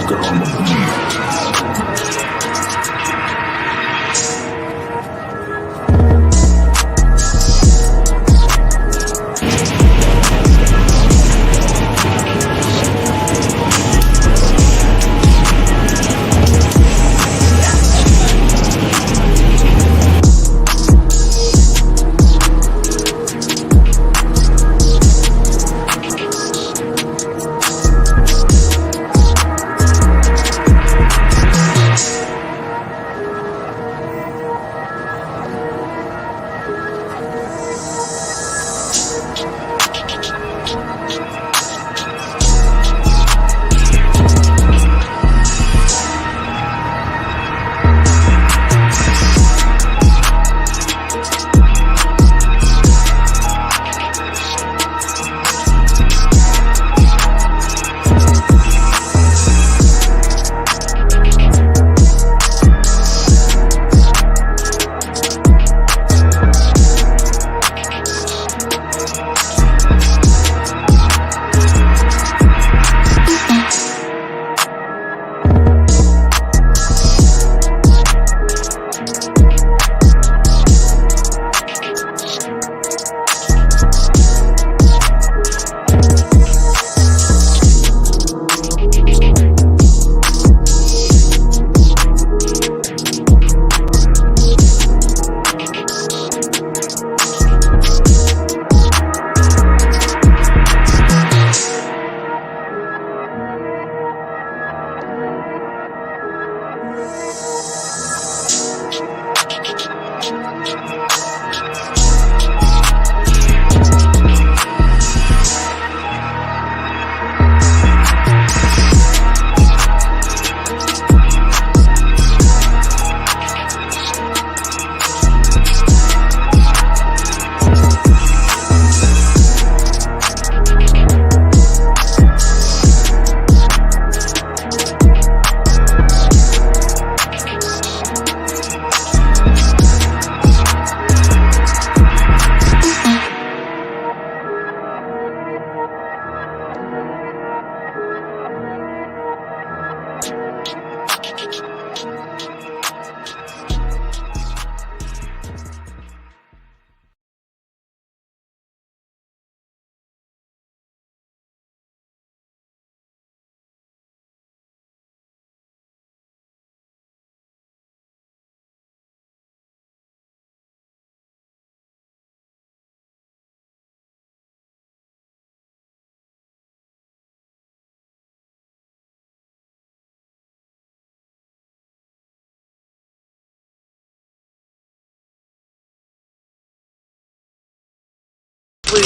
Sucker on the beat.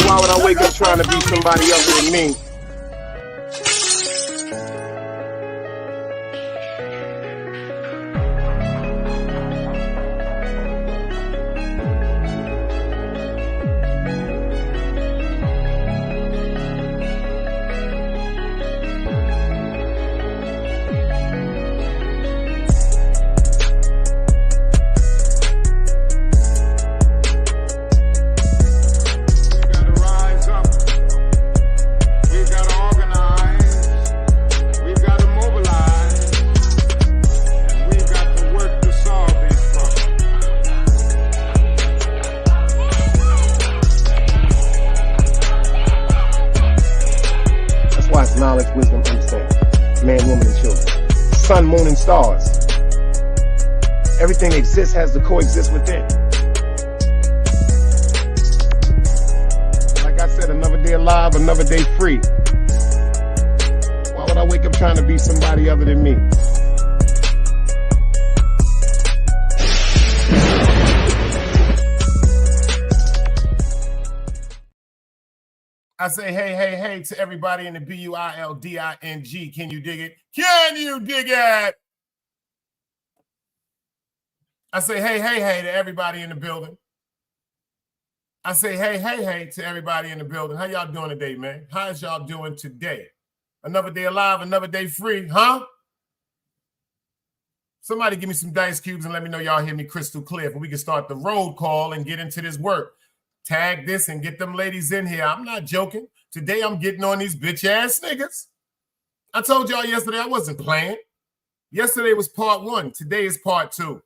Why would I wake up trying to be somebody other than me? Knowledge, wisdom, understanding. Man, woman, and children. Sun, moon, and stars. Everything exists has to coexist within. Like I said, another day alive, another day free. Why would I wake up trying to be somebody other than me? I say, hey to everybody in the BUILDING. Can you dig it? Can you dig it? I say, hey to everybody in the building. I say, hey to everybody in the building. How y'all doing today, man? How's y'all doing today? Another day alive, another day free, huh? Somebody give me some dice cubes and let me know y'all hear me crystal clear, for we can start the roll call and get into this work. Tag this and get them ladies in here. I'm not joking. Today I'm getting on these bitch ass niggas. I told y'all yesterday I wasn't playing. Yesterday was part 1. Today is part 2.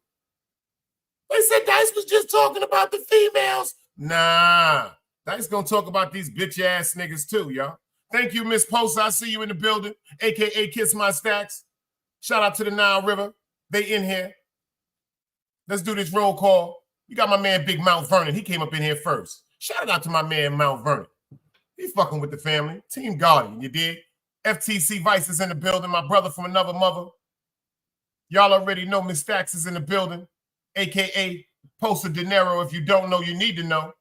They said Dice was just talking about the females. Nah, Dice gonna talk about these bitch ass niggas too, y'all. Thank you, Miss Post. I see you in the building, aka Kiss My Stacks. Shout out to the Nile River. They in here. Let's do this roll call. You got my man Big Mount Vernon. He came up in here first. Shout out to my man Mount Vernon. He fucking with the family. Team Guardian, you dig? FTC Vice is in the building. My brother from another mother. Y'all already know Miss Stacks is in the building, aka Poster Dinero. If you don't know, you need to know.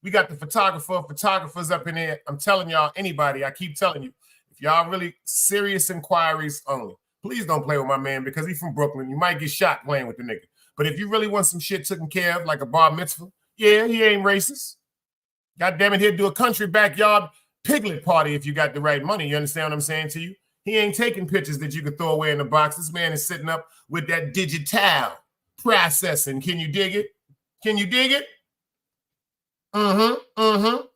We got the photographers up in here. I'm telling y'all, anybody, I keep telling you, if y'all really serious inquiries only, please don't play with my man because he's from Brooklyn. You might get shot playing with the nigga. But if you really want some shit taken care of, like a bar mitzvah, yeah, he ain't racist. God damn it, he'll do a country backyard piglet party if you got the right money. You understand what I'm saying to you? He ain't taking pictures that you can throw away in the box. This man is sitting up with that digital processing. Can you dig it? Can you dig it?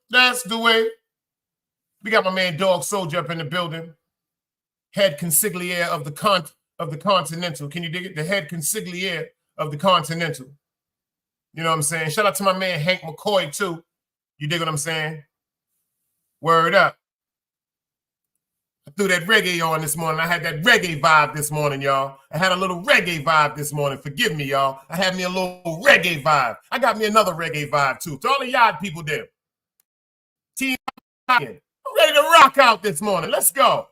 That's the way. We got my man Dog Soldier up in the building. Head consigliere of the Continental. Can you dig it? The head consigliere of the Continental. You know what I'm saying? Shout out to my man Hank McCoy too. You dig what I'm saying? Word up. I threw that reggae on this morning. I had that reggae vibe this morning, y'all. I had a little reggae vibe this morning. Forgive me, y'all. I had me a little reggae vibe. I got me another reggae vibe, too. To all the yard people there. Team I'm ready to rock out this morning. Let's go.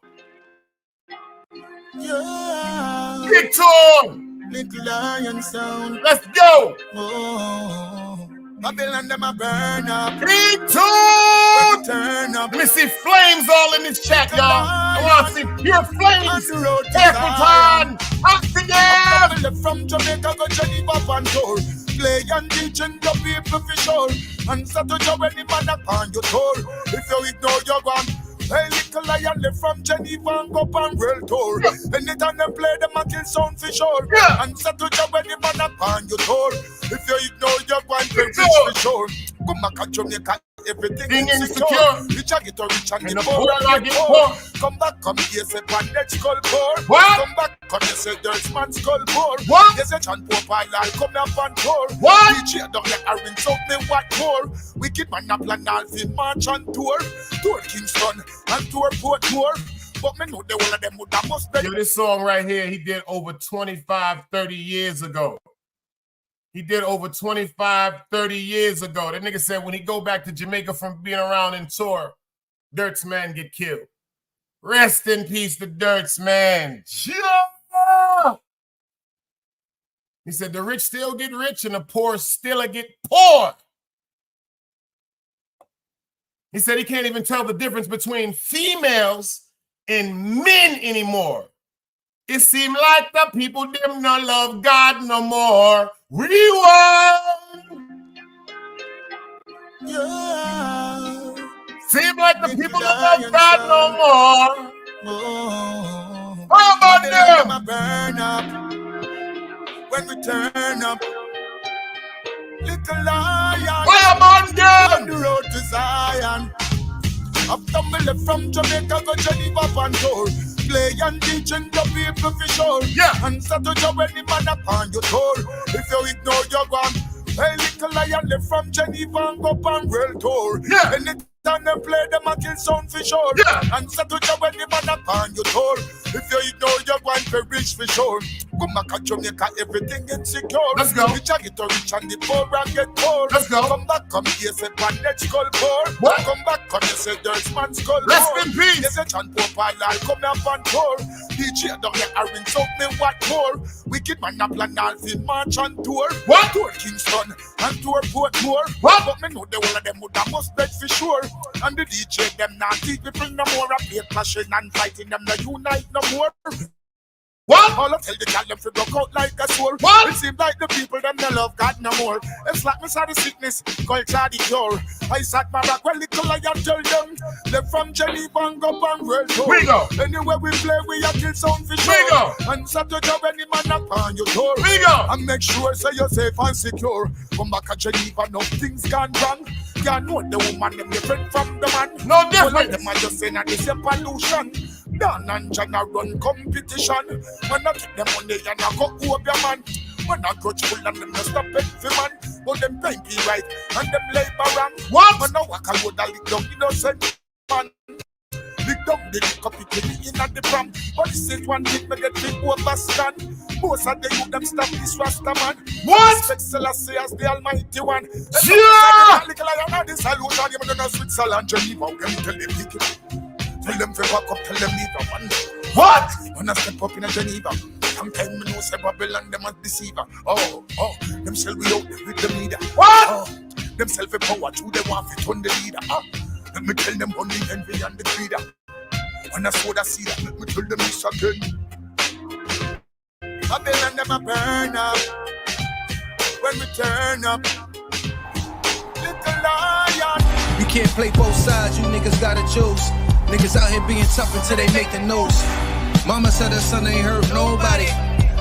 Yeah. Big Torn. Little lion sound. Let's go. Oh. Babylon, them a burn up. Big Torn. Turn up. Let me see flames all in this chat, y'all. I want to see pure flames. Everton. Oxygen. From Jamaica go Geneva on tour. Play and teach and the people for sure. And Saturday when the man upon your tour. If you ignore your one. Hey, little lion left from Geneva and go on world tour. Anytime they play them a kill sound for sure. And Saturday when the man upon your tour. If you ignore your one, they rich for sure. Come back to Jamaica. Everything is secure. Rich and get rich and get poor and get poor. Come back, come here, say pandemic skull poor. Come back, come here, say there's man skull poor. Yes, a chan poor pile, come up and tour. DJ don't let her rinse out me what more. Wicked man up plan all fin march and tour. Tour Kingston and tour Port Tour. But me know the one of them would have must be. Yo, this song right here, he did over 25, 30 years ago. He did over 25, 30 years ago. That nigga said when he go back to Jamaica from being around in tour, Dirt's man get killed. Rest in peace to Dirt's man. Yeah! He said the rich still get rich and the poor still get poor. He said he can't even tell the difference between females and men anymore. It seemed like the people them no love God no more. Rewind. Yeah. Seem like the people don't love God no more. Oh. How about them? Burn up. When we turn up. Little lion. How about them? On the road to Zion. I've tumbled from Jamaica to Geneva on tour. Play and teach and the people for sure. Yeah. And Saturday when the man upon your tour. If you ignore your one, hey, little lion left from Geneva and go on world tour. Yeah. Anytime they play them a kill sound for sure. Yeah. And Saturday when the man upon your tour. If you ignore your one, perish for sure. Come back to Jamaica, everything insecure. Let's go. Rich and get rich and the poor and get poor. Let's go. Come back, come here, say pandemic skull poor. What? Come back, come here, say there's man skull Rest poor. in peace. Yes, a chan poor pile, come up and tour. DJ don't let her rinse out me what more. Wicked man a plan all fin march and tour. What? Tour Kingston and tour Port Tour. What? But me know the whole of them would have must bet for sure. And the DJ them not teach people no more. A play clashing and fighting them no unite no more. What? All I tell the gal them to rock out like a sword. What? It seems like the people them no love God no more. It's like me saw the sickness, culture the cure. I sat my back when little lion tell them. Left from Geneva and go on world tour. We go. Anywhere we play, we a kill sound for sure. We go. And Saturday when the man upon your tour. We go. And make sure say you're safe and secure. Come back to Geneva, no things gone wrong. You know the woman them different from the man. No difference. Them are just saying that the same pollution. Dan and Jana run competition. When I get them money and I go over your man. When I grudge full and them no stop it for man. But them pinky right and them labor wrong. What? When I walk a road I lick down innocent man. Lick down the lick up it in at the pram. But this is one thing me get big overstand. Most of the youth them stop this Rasta man. What? Respect Selassie as the Almighty One. Yeah! Little lion this solution. You know Switzerland, Geneva. Them tell them pick it. Tell them to walk up, tell them neither one. What? When I step up in a Geneva, sometimes me know say Babylon them a deceiver. Oh, them sell we out with the leader. What? Oh, them sell for power too, they want to turn the leader. Let me tell them on the envy and the greed. When I saw that seed, let me tell them this again. Babylon them a burn up. When we turn up, little lion. You can't play both sides, you niggas gotta choose. Niggas out here being tough until they make the news. Mama said her son ain't hurt nobody.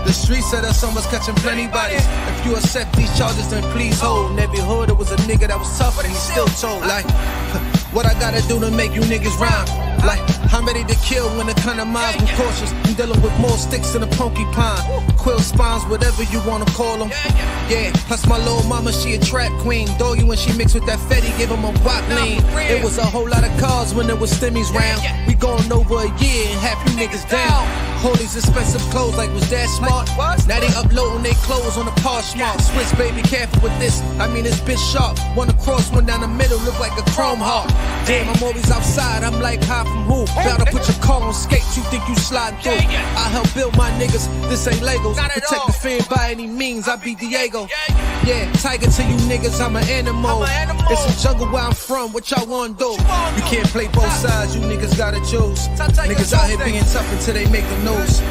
The street said her son was catching plenty bodies. If you accept these charges, then please hold. In every hood, there was a nigga that was tough, but he still told. Like, what I gotta do to make you niggas rhyme? Like, I'm ready to kill when it kind of minds I'm cautious. I'm dealing with more sticks than a porcupine. Quill spines, whatever you wanna call them. Yeah, plus my little mama, she a trap queen. Doggy when she mixed with that Fetty, give him a wop lean. It was a whole lot of cars when there was stimmies round. We going over a year and half you niggas down. All these expensive clothes, like was that smart? Now they uploading their clothes on the Poshmark. Switch, baby, careful with this. I mean, it's bitch sharp. One across, one down the middle, look like a chrome heart. Damn, I'm always outside. I'm like, high from who? Bout to put your car on skates. You think you slide through? I help build my niggas. This ain't Legos. Protect the fan by any means. I be Diego. Yeah, tiger to you niggas. I'm an animal. It's a jungle where I'm from. What y'all wanna do? You can't play both sides. You niggas gotta choose. Niggas out here being tough until they make the news.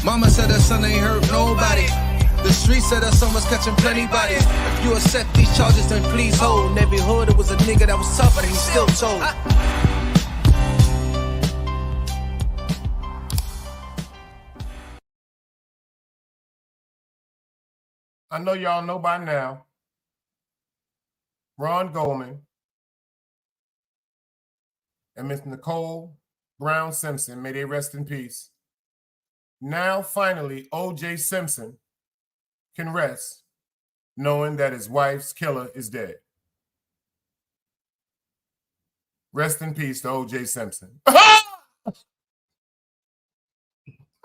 Mama said her son ain't hurt nobody. The street said her son was catching plenty bodies. If you accept these charges, then please hold. In every hood, there was a nigga that was tough, but he still told. I know y'all know by now, Ron Goldman and Miss Nicole Brown Simpson, may they rest in peace. Now, finally, O.J. Simpson can rest knowing that his wife's killer is dead. Rest in peace to O.J. Simpson. I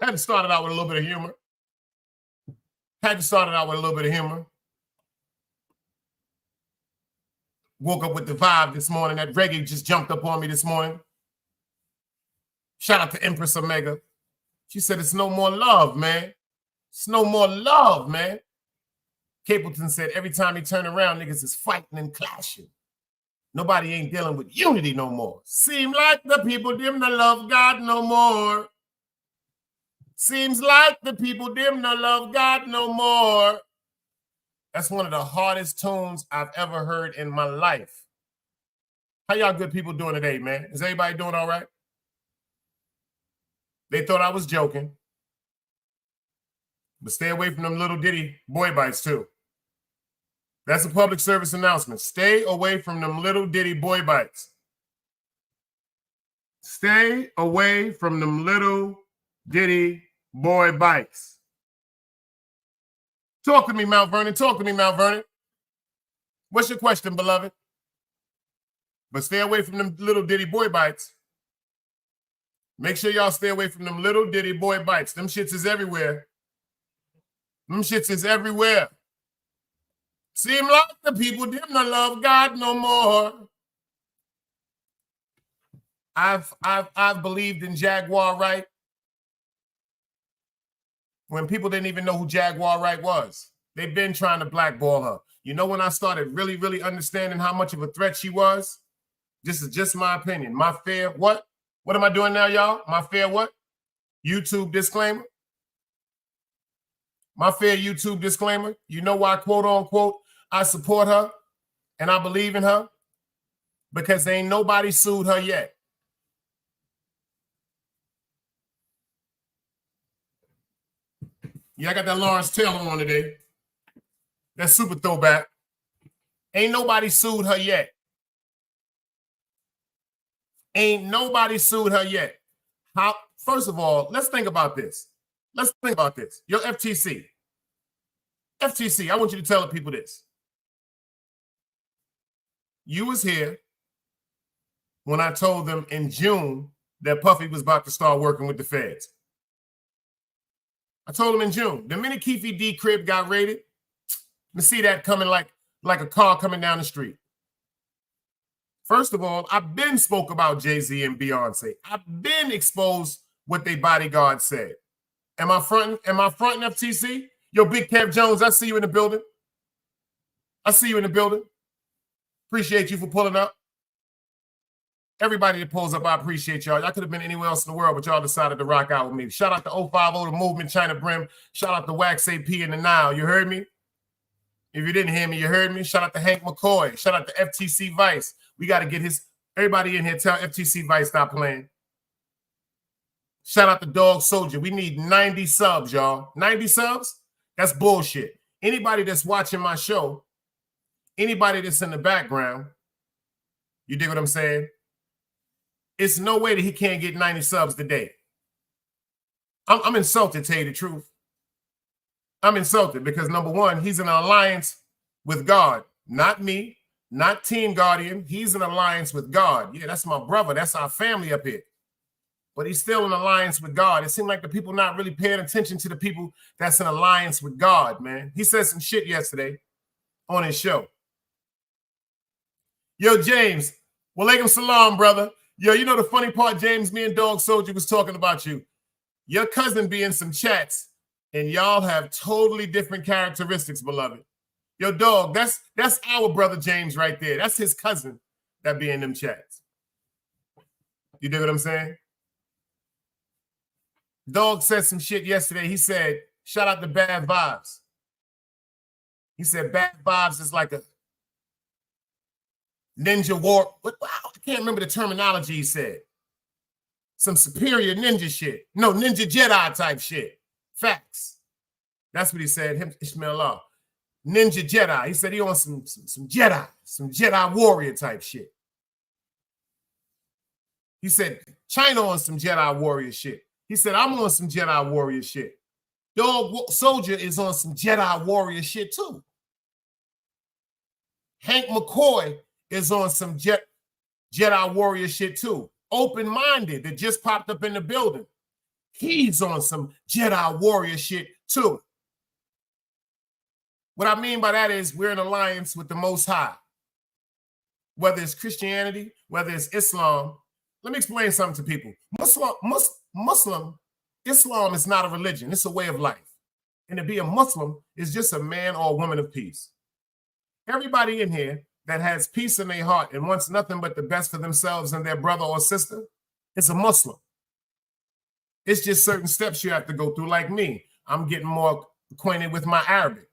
had to start it out with a little bit of humor. Woke up with the vibe this morning. That reggae just jumped up on me this morning. Shout out to Empress Omega. She said, it's no more love, man. It's no more love, man. Capleton said, every time he turn around, niggas is fighting and clashing. Nobody ain't dealing with unity no more. Seem like the people them no love God no more. Seems like the people them no love God no more. That's one of the hardest tunes I've ever heard in my life. How y'all good people doing today, man? Is everybody doing all right? They thought I was joking. But stay away from them little ditty boy bites, too. That's a public service announcement. Stay away from them little ditty boy bites. Stay away from them little ditty boy bites. Talk to me, Mount Vernon. Talk to me, Mount Vernon. What's your question, beloved? But stay away from them little ditty boy bites. Make sure y'all stay away from them little ditty boy bites. Them shits is everywhere. Them shits is everywhere. Seem like the people didn't love God no more. I've believed in Jaguar Wright when people didn't even know who Jaguar Wright was. They've been trying to blackball her. You know when I started really, really understanding how much of a threat she was? This is just my opinion. My fair what? What am I doing now, y'all? My fair what? YouTube disclaimer. My fair YouTube disclaimer. You know why, quote unquote, I support her and I believe in her? Because ain't nobody sued her yet. Yeah, I got that Lawrence Taylor on today. That super throwback. Ain't nobody sued her yet. Ain't nobody sued her yet. First of all, let's think about this. Let's think about this. Your FTC. FTC, I want you to tell the people this. You was here when I told them in June that Puffy was about to start working with the feds. I told them in June. The minute Keefe D crib got raided, you see that coming like a car coming down the street. First of all, I've been spoke about Jay-Z and Beyonce. I've been exposed what they bodyguard said. Am I fronting FTC? Yo, Big Kev Jones, I see you in the building. I see you in the building. Appreciate you for pulling up. Everybody that pulls up, I appreciate y'all. Y'all could have been anywhere else in the world, but y'all decided to rock out with me. Shout out to 050, the Movement, China Brim. Shout out to Wax AP in the Nile. You heard me? If you didn't hear me, you heard me. Shout out to Hank McCoy. Shout out to FTC Vice. We got to get everybody in here, tell FTC Vice stop playing. Shout out to Dog Soldier. We need 90 subs, y'all. 90 subs? That's bullshit. Anybody that's watching my show, anybody that's in the background, you dig what I'm saying? It's no way that he can't get 90 subs today. I'm insulted, to tell you the truth. I'm insulted because, number one, he's in an alliance with God. Not me, not Team Guardian. He's in an alliance with God. Yeah, that's my brother. That's our family up here. But he's still in alliance with God. It seemed like the people not really paying attention to the people that's in alliance with God, man. He said some shit yesterday on his show. Yo, James, walaikum salam, brother. Yo, you know the funny part, James, me and Dog Soldier was talking about you. Your cousin be in some chats, and y'all have totally different characteristics, beloved. Yo, Dog, that's our brother James right there. That's his cousin that be in them chats. You dig what I'm saying? Dog said some shit yesterday. He said, shout out to Bad Vibes. He said Bad Vibes is like a ninja war. I can't remember the terminology he said. Some superior ninja shit. No, Ninja Jedi type shit. Facts. That's what he said, him, Ishmael Law. Ninja Jedi. He said he on some Jedi, some Jedi warrior type shit. He said China on some Jedi warrior shit. He said, I'm on some Jedi warrior shit. Dog Soldier is on some Jedi warrior shit too. Hank McCoy is on some Jedi warrior shit too. Open-minded that just popped up in the building. He's on some Jedi warrior shit too. What I mean by that is we're in alliance with the Most High. Whether it's Christianity, whether it's Islam. Let me explain something to people. Islam is not a religion. It's a way of life. And to be a Muslim is just a man or a woman of peace. Everybody in here that has peace in their heart and wants nothing but the best for themselves and their brother or sister is a Muslim. It's just certain steps you have to go through, like me. I'm getting more acquainted with my Arabic.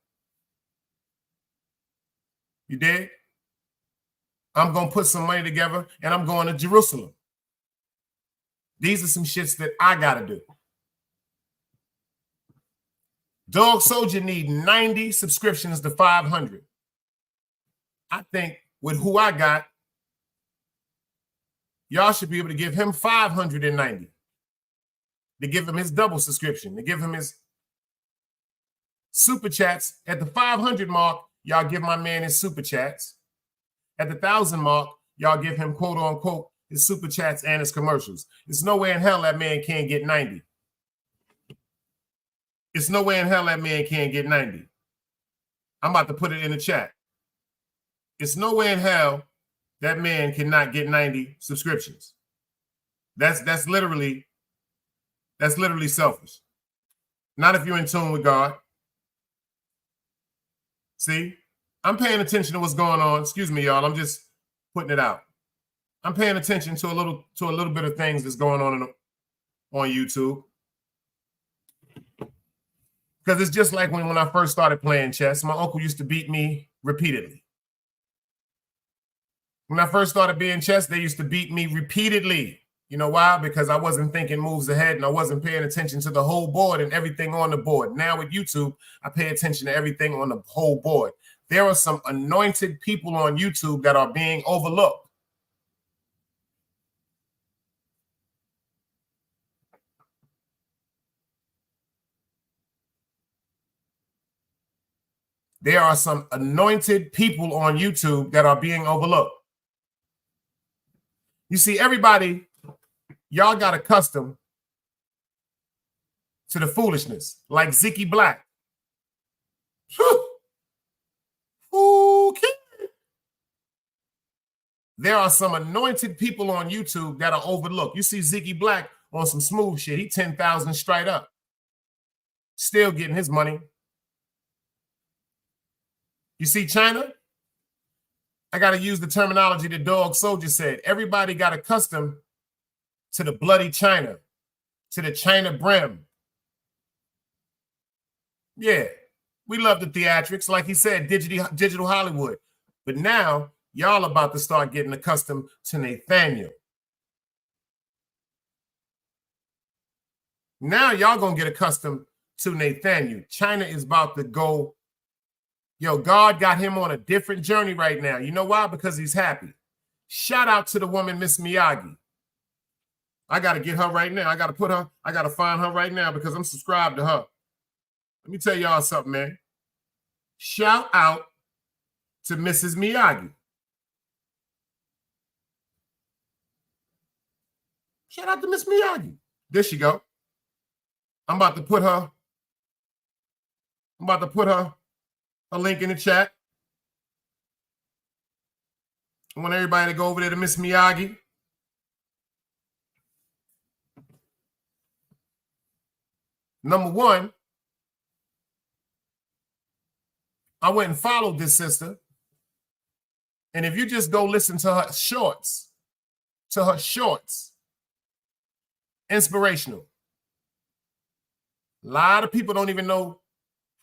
You dig? I'm going to put some money together and I'm going to Jerusalem. These are some shits that I got to do. Dog Soldier need 90 subscriptions to 500. I think with who I got, y'all should be able to give him 590. To give him his double subscription. To give him his super chats. At the 500 mark, y'all give my man his super chats. At the 1,000 mark, y'all give him quote unquote his super chats and his commercials. There's no way in hell that man can't get 90. It's no way in hell that man can't get 90. I'm about to put it in the chat. It's no way in hell that man cannot get 90 subscriptions. That's literally selfish. Not if you're in tune with God. See, I'm paying attention to what's going on. Excuse me, y'all. I'm just putting it out. I'm paying attention to a little bit of things that's going on YouTube. Because it's just like when I first started playing chess, my uncle used to beat me repeatedly. When I first started being chess, they used to beat me repeatedly. You know why? Because I wasn't thinking moves ahead and I wasn't paying attention to the whole board and everything on the board. Now with YouTube, I pay attention to everything on the whole board. There are some anointed people on YouTube that are being overlooked. there are some anointed people on YouTube that are being overlooked. You see, everybody, y'all got accustomed to the foolishness, like Ziggy Black. Okay. There are some anointed people on YouTube that are overlooked. You see Ziggy Black on some smooth shit. He 10,000 straight up. Still getting his money. You see China? I got to use the terminology the Dog Soldier said. Everybody got accustomed to the bloody China, to the China brim. Yeah, we love the theatrics. Like he said, digital Hollywood. But now, y'all about to start getting accustomed to Nathaniel. Now y'all going to get accustomed to Nathaniel. China is about to go. Yo, God got him on a different journey right now. You know why? Because he's happy. Shout out to the woman, Miss Miyagi. I got to get her right now. I got to find her right now because I'm subscribed to her. Let me tell y'all something, man. Shout out to Mrs. Miyagi. Shout out to Miss Miyagi. There she go. I'm about to put her a link in the chat. I want everybody to go over there to Miss Miyagi. Number one, I went and followed this sister. And if you just go listen to her shorts, inspirational. A lot of people don't even know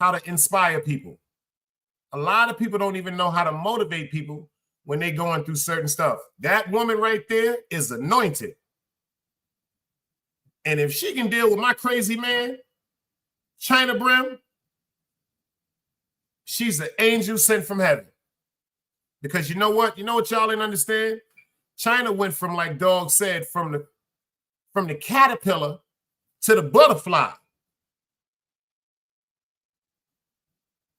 how to inspire people. A lot of people don't even know how to motivate people when they're going through certain stuff. That woman right there is anointed. And if she can deal with my crazy man, China Brim, she's an angel sent from heaven. Because you know what? You know what y'all didn't understand? China went from, like Dog said, from the caterpillar to the butterfly.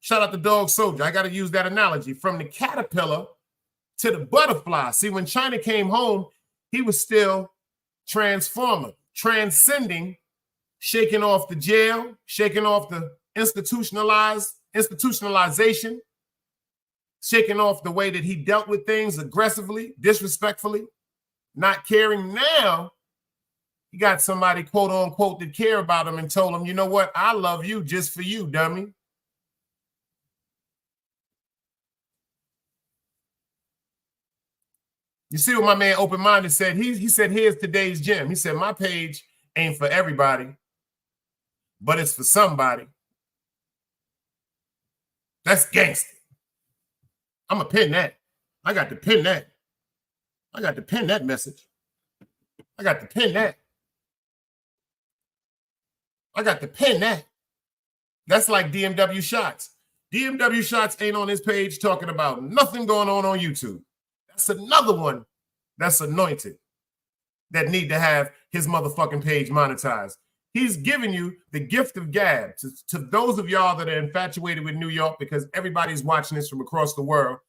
Shout out to Dog Soldier. I got to use that analogy. From the caterpillar to the butterfly. See, when China came home, he was still transformer, transcending, shaking off the jail, shaking off the institutionalization, shaking off the way that he dealt with things aggressively, disrespectfully, not caring. Now, he got somebody, quote unquote, that care about him and told him, you know what? I love you just for you, dummy. You see what my man Open Minded said? He said, here's today's gem. He said, my page ain't for everybody, but it's for somebody. That's gangster. I'm going to pin that. I got to pin that. I got to pin that message. I got to pin that. I got to pin that. That's like DMW Shots. DMW Shots ain't on his page talking about nothing going on YouTube. That's another one that's anointed that need to have his motherfucking page monetized. He's giving you the gift of gab to those of y'all that are infatuated with New York, because everybody's watching this from across the world.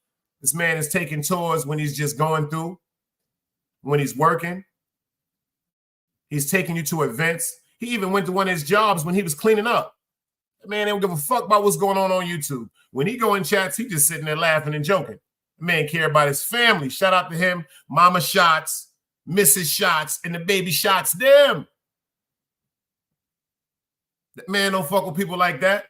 This man is taking tours when he's just going through, when he's working. He's taking you to events. He even went to one of his jobs when he was cleaning up. That man don't give a fuck about what's going on YouTube. When he go in chats, he just sitting there laughing and joking. The man care about his family. Shout out to him, Mama Shots, Mrs. Shots, and the baby Shots. Them. That man don't fuck with people like that.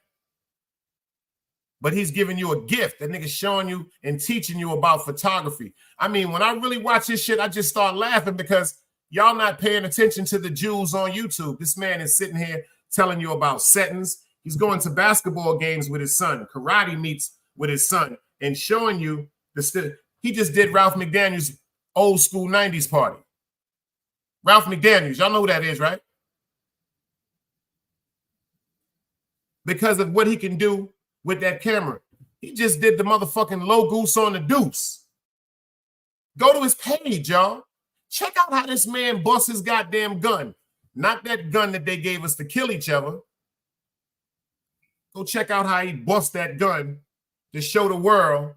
But he's giving you a gift. That nigga showing you and teaching you about photography. I mean, when I really watch this shit, I just start laughing because y'all not paying attention to the jewels on YouTube. This man is sitting here telling you about settings. He's going to basketball games with his son, karate meets with his son, and showing you he just did Ralph McDaniel's old school 90s party. Ralph McDaniels, y'all know who that is, right? Because of what he can do with that camera. He just did the motherfucking low goose on the deuce. Go to his page, y'all. Check out how this man busts his goddamn gun. Not that gun that they gave us to kill each other. Go check out how he busts that gun to show the world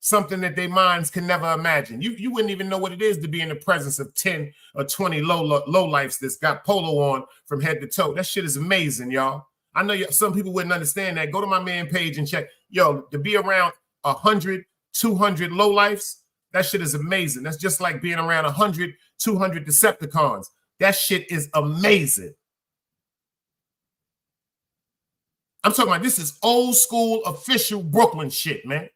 something that their minds can never imagine. You wouldn't even know what it is to be in the presence of 10 or 20 low lifes that's got polo on from head to toe. That shit is amazing, y'all. I know some people wouldn't understand that. Go to my man page and check. Yo, to be around 100, 200 low lifes, that shit is amazing. That's just like being around 100, 200 Decepticons. That shit is amazing. I'm talking about this is old school official Brooklyn shit, man.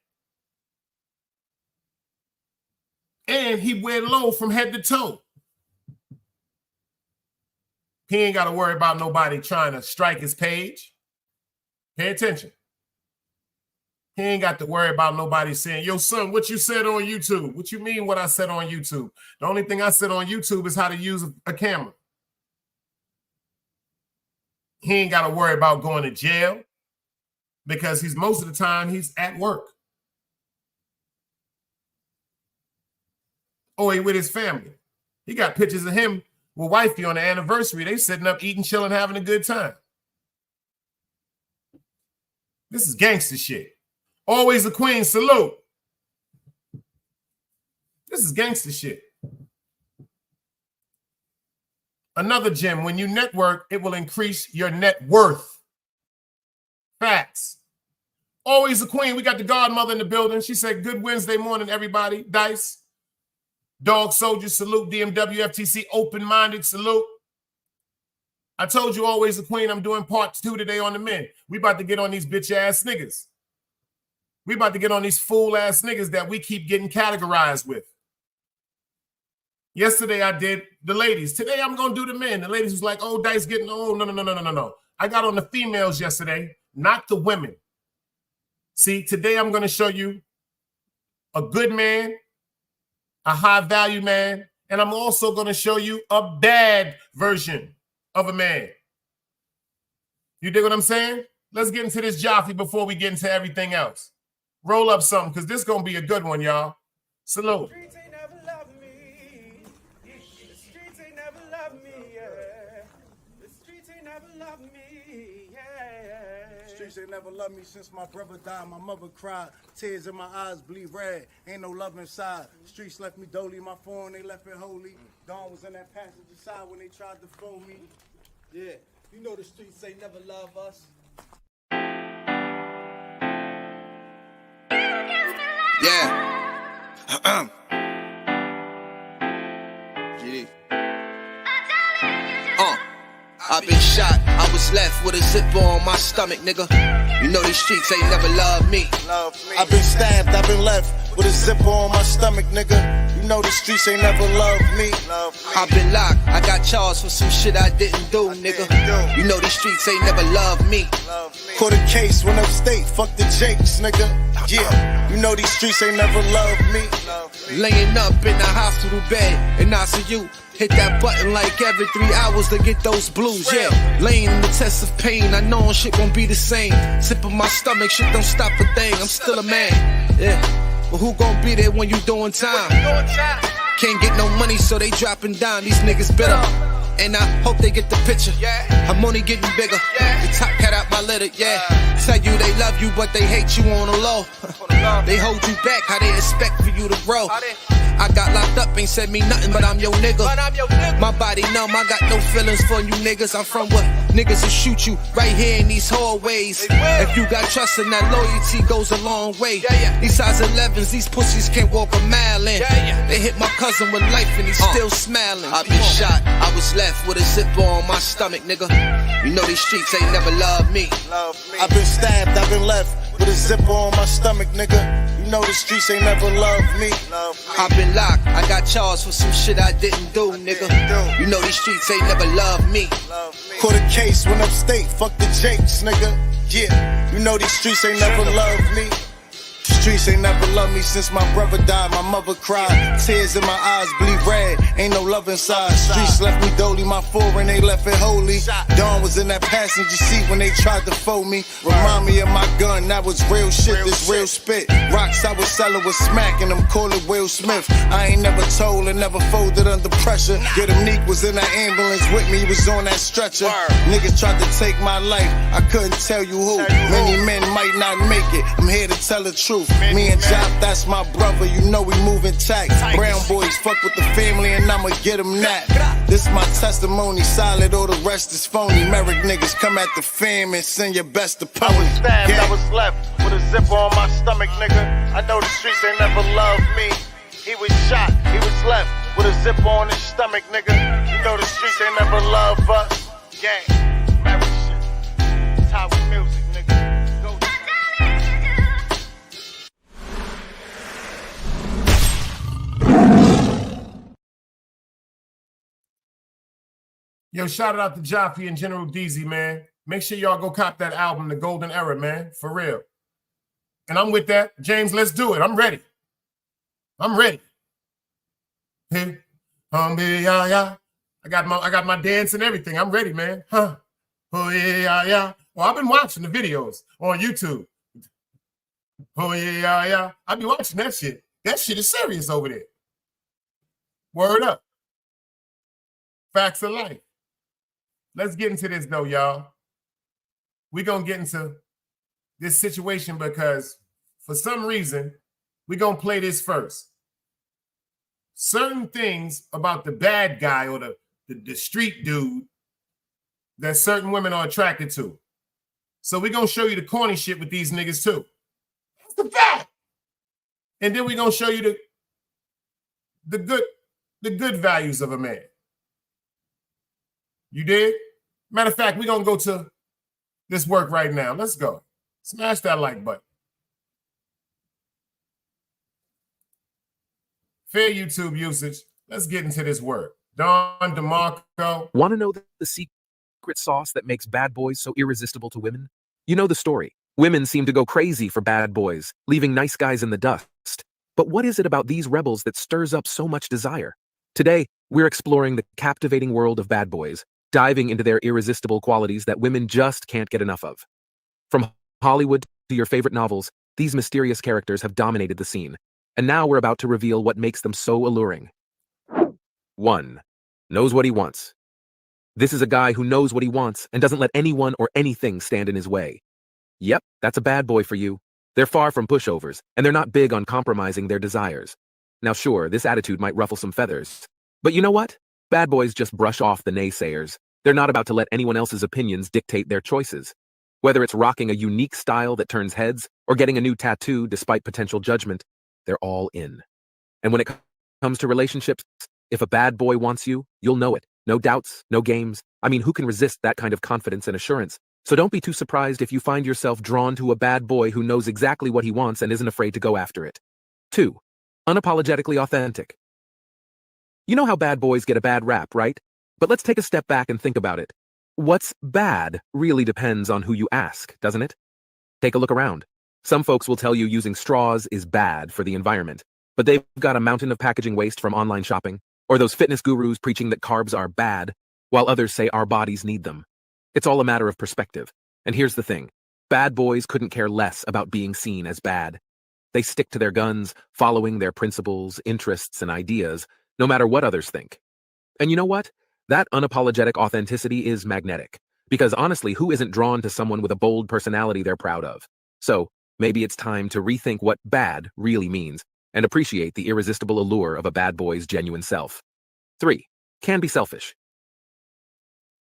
And he wear low from head to toe. He ain't got to worry about nobody trying to strike his page. Pay attention. He ain't got to worry about nobody saying, yo, son, what you said on YouTube? What you mean what I said on YouTube? The only thing I said on YouTube is how to use a camera. He ain't got to worry about going to jail because most of the time he's at work. Or he with his family. He got pictures of him with wifey on the anniversary. They sitting up, eating, chilling, having a good time. This is gangster shit. Always a queen, salute. This is gangster shit. Another gem, when you network, it will increase your net worth. Facts. Always a queen. We got the godmother in the building. She said, good Wednesday morning, everybody. Dice. Dog Soldier, salute. DMW, FTC, open-minded, salute. I told you always a queen. I'm doing part 2 today on the men. We about to get on these bitch-ass niggas. We about to get on these fool-ass niggas that we keep getting categorized with. Yesterday, I did the ladies. Today, I'm going to do the men. The ladies was like, oh, Dice getting old. No. I got on the females yesterday, not the women. See, today I'm going to show you a good man, a high-value man, and I'm also going to show you a bad version of a man. You dig what I'm saying? Let's get into this Joffy before we get into everything else. Roll up something, because this is going to be a good one, y'all. Salute. The streets ain't never loved me. The streets ain't never loved me, yeah. The streets ain't never loved me, yeah. Streets ain't never loved me since my brother died. My mother cried. Tears in my eyes bleed red. Ain't no love inside. Streets left me dolly. My phone, they left it holy. Dawn was in that passenger side when they tried to phone me. Yeah, you know the streets ain't never love us. Yeah. GD. I've been shot, I was left with a zipper on my stomach, nigga. You know these streets ain't never loved me. I've been stabbed, I've been left with a zipper on my stomach, nigga. You know the streets ain't never loved me. I've been locked, I got charged for some shit I didn't do, nigga. You know these streets ain't never loved me. Caught a case, went upstate, fuck the Jakes, nigga. Yeah, you know these streets ain't never loved me. Laying up in the hospital bed in ICU. Hit that button like every 3 hours to get those blues, yeah. Laying in the test of pain, I know shit won't be the same. Sipping my stomach, shit don't stop a thing, I'm still a man, yeah. But who gon' be there when you doing time? Can't get no money, so they dropping down, these niggas bitter. And I hope they get the picture. I'm only getting bigger. The top cat out my litter, yeah. Tell you they love you, but they hate you on the low. They hold you back, how they expect for you to grow. I got locked up, ain't said me nothing, but I'm your nigga. My body numb, I got no feelings for you niggas. I'm from what niggas will shoot you right here in these hallways. If you got trust in that loyalty goes a long way. These size 11s, these pussies can't walk a mile in. They hit my cousin with life and he's still smiling. I've been shot, I was left with a zipper on my stomach, nigga. You know these streets ain't never loved me. I've been stabbed, I've been left with a zipper on my stomach, nigga. You know the streets ain't never loved me. I've been locked, I got charged for some shit I didn't do, nigga. You know these streets ain't never loved me. Caught a case, went upstate, fuck the Jakes, nigga. Yeah, you know these streets ain't never loved me. Streets ain't never loved me since my brother died. My mother cried, tears in my eyes bleed red. Ain't no love inside. Streets left me dolly, my foreign they left it holy. Dawn was in that passenger seat when they tried to fold me. Remind me of my gun, that was real shit, this real spit. Rocks I was selling was smacking them, call it Will Smith. I ain't never told and never folded under pressure. Get him Neek was in that ambulance with me, he was on that stretcher. Niggas tried to take my life, I couldn't tell you who. Many men might not make it, I'm here to tell the truth. Me and Jop, that's my brother, you know we moving tight. Brown boys fuck with the family and I'ma get them that. This my testimony, solid, all the rest is phony. Merrick niggas come at the fam and send your best opponent. I was stabbed, I was left with a zipper on my stomach, nigga. I know the streets ain't never loved me. He was shot, he was left with a zipper on his stomach, nigga. You know the streets ain't never love us. Gang, Merrick shit. It's how we music, nigga. Go. Yo, shout out to Jaffe and General Deezy, man. Make sure y'all go cop that album, The Golden Era, man. For real. And I'm with that. James, let's do it. I'm ready. I'm ready. Hey, yeah. I got my dance and everything. I'm ready, man. Huh. Oh yeah. Well, I've been watching the videos on YouTube. Oh yeah. I be watching that shit. That shit is serious over there. Word up. Facts of life. Let's get into this though, y'all. We're gonna get into this situation because for some reason, we're gonna play this first. Certain things about the bad guy or the street dude that certain women are attracted to. So we're gonna show you the corny shit with these niggas too. That's the fact. And then we're gonna show you the good values of a man. You did? Matter of fact, we're gonna go to this work right now. Let's go. Smash that like button. Fair YouTube usage. Let's get into this work. Don DeMarco. Want to know the secret sauce that makes bad boys so irresistible to women? You know the story. Women seem to go crazy for bad boys, leaving nice guys in the dust. But what is it about these rebels that stirs up so much desire? Today, we're exploring the captivating world of bad boys, diving into their irresistible qualities that women just can't get enough of. From Hollywood to your favorite novels, these mysterious characters have dominated the scene. And now we're about to reveal what makes them so alluring. 1. Knows what he wants. This is a guy who knows what he wants and doesn't let anyone or anything stand in his way. Yep, that's a bad boy for you. They're far from pushovers, and they're not big on compromising their desires. Now sure, this attitude might ruffle some feathers. But you know what? Bad boys just brush off the naysayers. They're not about to let anyone else's opinions dictate their choices. Whether it's rocking a unique style that turns heads or getting a new tattoo despite potential judgment, they're all in. And when it comes to relationships, if a bad boy wants you, you'll know it. No doubts, no games. I mean, who can resist that kind of confidence and assurance? So don't be too surprised if you find yourself drawn to a bad boy who knows exactly what he wants and isn't afraid to go after it. 2. Unapologetically authentic. You know how bad boys get a bad rap, right? But let's take a step back and think about it. What's bad really depends on who you ask, doesn't it? Take a look around. Some folks will tell you using straws is bad for the environment, but they've got a mountain of packaging waste from online shopping, or those fitness gurus preaching that carbs are bad, while others say our bodies need them. It's all a matter of perspective. And here's the thing. Bad boys couldn't care less about being seen as bad. They stick to their guns, following their principles, interests, and ideas, no matter what others think. And you know what? That unapologetic authenticity is magnetic. Because honestly, who isn't drawn to someone with a bold personality they're proud of? So, maybe it's time to rethink what bad really means and appreciate the irresistible allure of a bad boy's genuine self. 3. Can be selfish.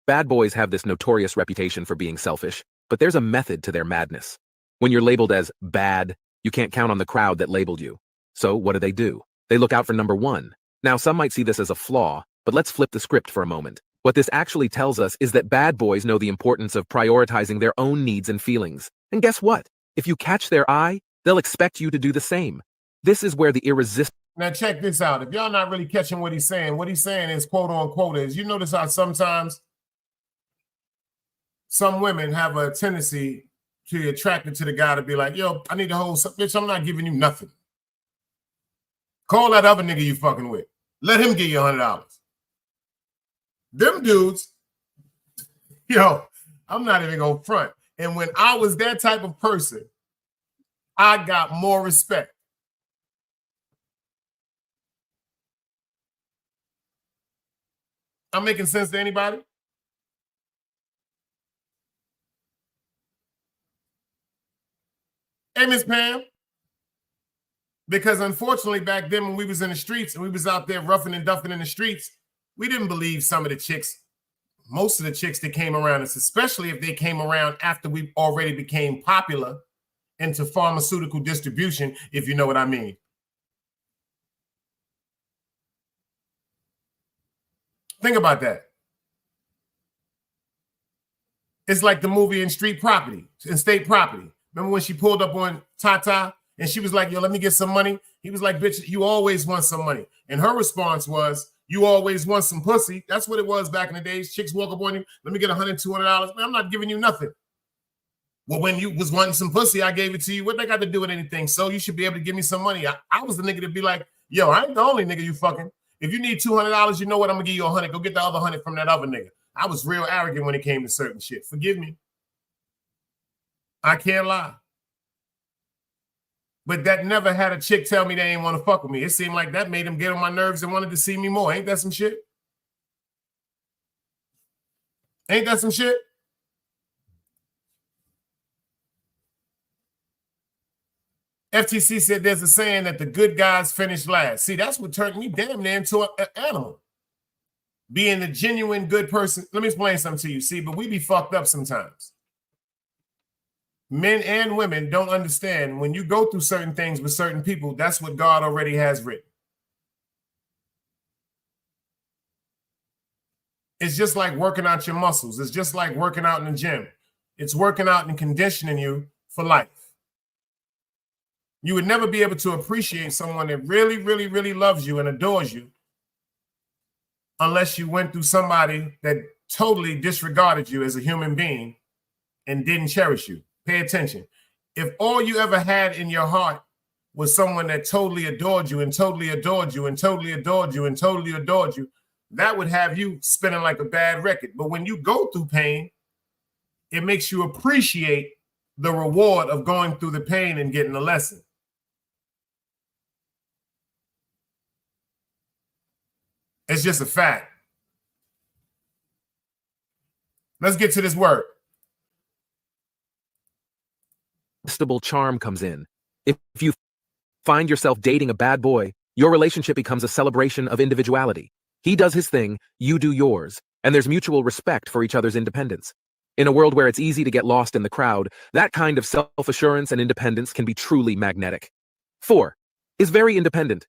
Bad boys have this notorious reputation for being selfish, but there's a method to their madness. When you're labeled as bad, you can't count on the crowd that labeled you. So what do? They look out for number 1. Now, some might see this as a flaw, but let's flip the script for a moment. What this actually tells us is that bad boys know the importance of prioritizing their own needs and feelings. And guess what? If you catch their eye, they'll expect you to do the same. This is where the irresistible... Now check this out. If y'all not really catching what he's saying is quote unquote is, you notice how sometimes some women have a tendency to attracted to the guy to be like, yo, I need to hold something. Bitch, I'm not giving you nothing. Call that other nigga you fucking with. Let him give you $100. Them dudes, yo, I'm not even gonna front. And when I was that type of person, I got more respect. I'm making sense to anybody? Hey, Miss Pam. Because unfortunately, back then when we was in the streets and we was out there roughing and duffing in the streets, we didn't believe some of the chicks, most of the chicks that came around us, especially if they came around after we already became popular into pharmaceutical distribution, if you know what I mean. Think about that. It's like the movie in Street Property, in State Property. Remember when she pulled up on Tata and she was like, yo, let me get some money? He was like, bitch, you always want some money. And her response was, you always want some pussy. That's what it was back in the days. Chicks walk up on you, let me get $100, $200. Man, I'm not giving you nothing. Well, when you was wanting some pussy, I gave it to you. What they got to do with anything? So you should be able to give me some money. I was the nigga to be like, yo, I ain't the only nigga you fucking. If you need $200, you know what? I'm going to give you $100. Go get the other $100 from that other nigga. I was real arrogant when it came to certain shit. Forgive me. I can't lie. But that never had a chick tell me they ain't want to fuck with me. It seemed like that made them get on my nerves and wanted to see me more. Ain't that some shit? Ain't that some shit? FTC said there's a saying that the good guys finish last. See, that's what turned me damn near into an animal. Being a genuine good person. Let me explain something to you. See, but we be fucked up sometimes. Men and women don't understand when you go through certain things with certain people, that's what God already has written. It's just like working out your muscles. It's just like working out in the gym. It's working out and conditioning you for life. You would never be able to appreciate someone that really, really, really loves you and adores you unless you went through somebody that totally disregarded you as a human being and didn't cherish you. Pay attention. If all you ever had in your heart was someone that totally adored you and totally adored you and totally adored you and totally adored you, that would have you spinning like a bad record. But when you go through pain, it makes you appreciate the reward of going through the pain and getting a lesson. It's just a fact. Let's get to this word. Irresistible charm comes in. If you find yourself dating a bad boy, your relationship becomes a celebration of individuality. He does his thing, you do yours, and there's mutual respect for each other's independence. In a world where it's easy to get lost in the crowd, that kind of self-assurance and independence can be truly magnetic. 4 is very independent.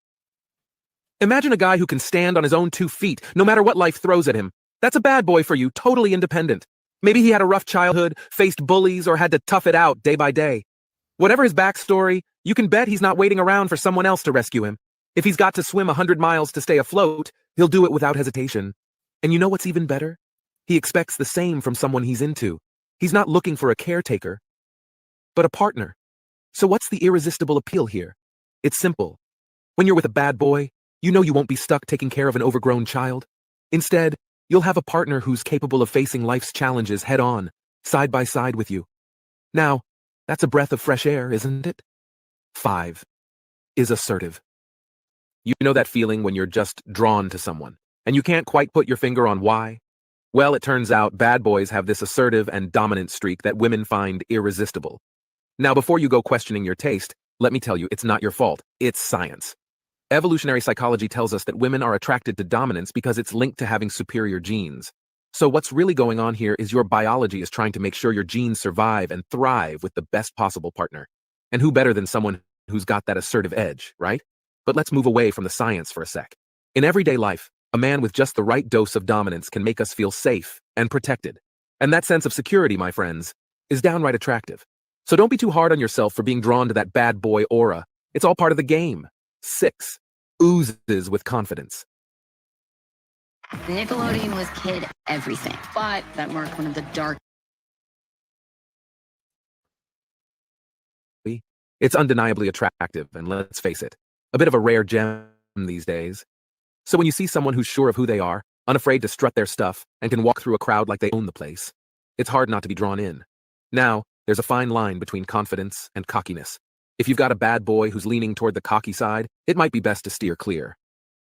Imagine a guy who can stand on his own 2 feet, no matter what life throws at him. That's a bad boy for you, totally independent. Maybe he had a rough childhood, faced bullies, or had to tough it out day by day. Whatever his backstory, you can bet he's not waiting around for someone else to rescue him. If he's got to swim 100 miles to stay afloat, he'll do it without hesitation. And you know what's even better? He expects the same from someone he's into. He's not looking for a caretaker, but a partner. So what's the irresistible appeal here? It's simple. When you're with a bad boy, you know you won't be stuck taking care of an overgrown child. Instead, you'll have a partner who's capable of facing life's challenges head-on, side by side with you. Now, that's a breath of fresh air, isn't it? 5 is assertive. You know that feeling when you're just drawn to someone, and you can't quite put your finger on why? Well, it turns out bad boys have this assertive and dominant streak that women find irresistible. Now, before you go questioning your taste, let me tell you, it's not your fault. It's science. Evolutionary psychology tells us that women are attracted to dominance because it's linked to having superior genes. So what's really going on here is your biology is trying to make sure your genes survive and thrive with the best possible partner. And who better than someone who's got that assertive edge, right? But let's move away from the science for a sec. In everyday life, a man with just the right dose of dominance can make us feel safe and protected. And that sense of security, my friends, is downright attractive. So don't be too hard on yourself for being drawn to that bad boy aura. It's all part of the game. 6 oozes with confidence. Nickelodeon was kid everything, but that marked one of the dark It's undeniably attractive, and let's face it, a bit of a rare gem these days. So when you see someone who's sure of who they are, unafraid to strut their stuff, and can walk through a crowd like they own the place, it's hard not to be drawn in. Now, there's a fine line between confidence and cockiness. If you've got a bad boy who's leaning toward the cocky side, it might be best to steer clear.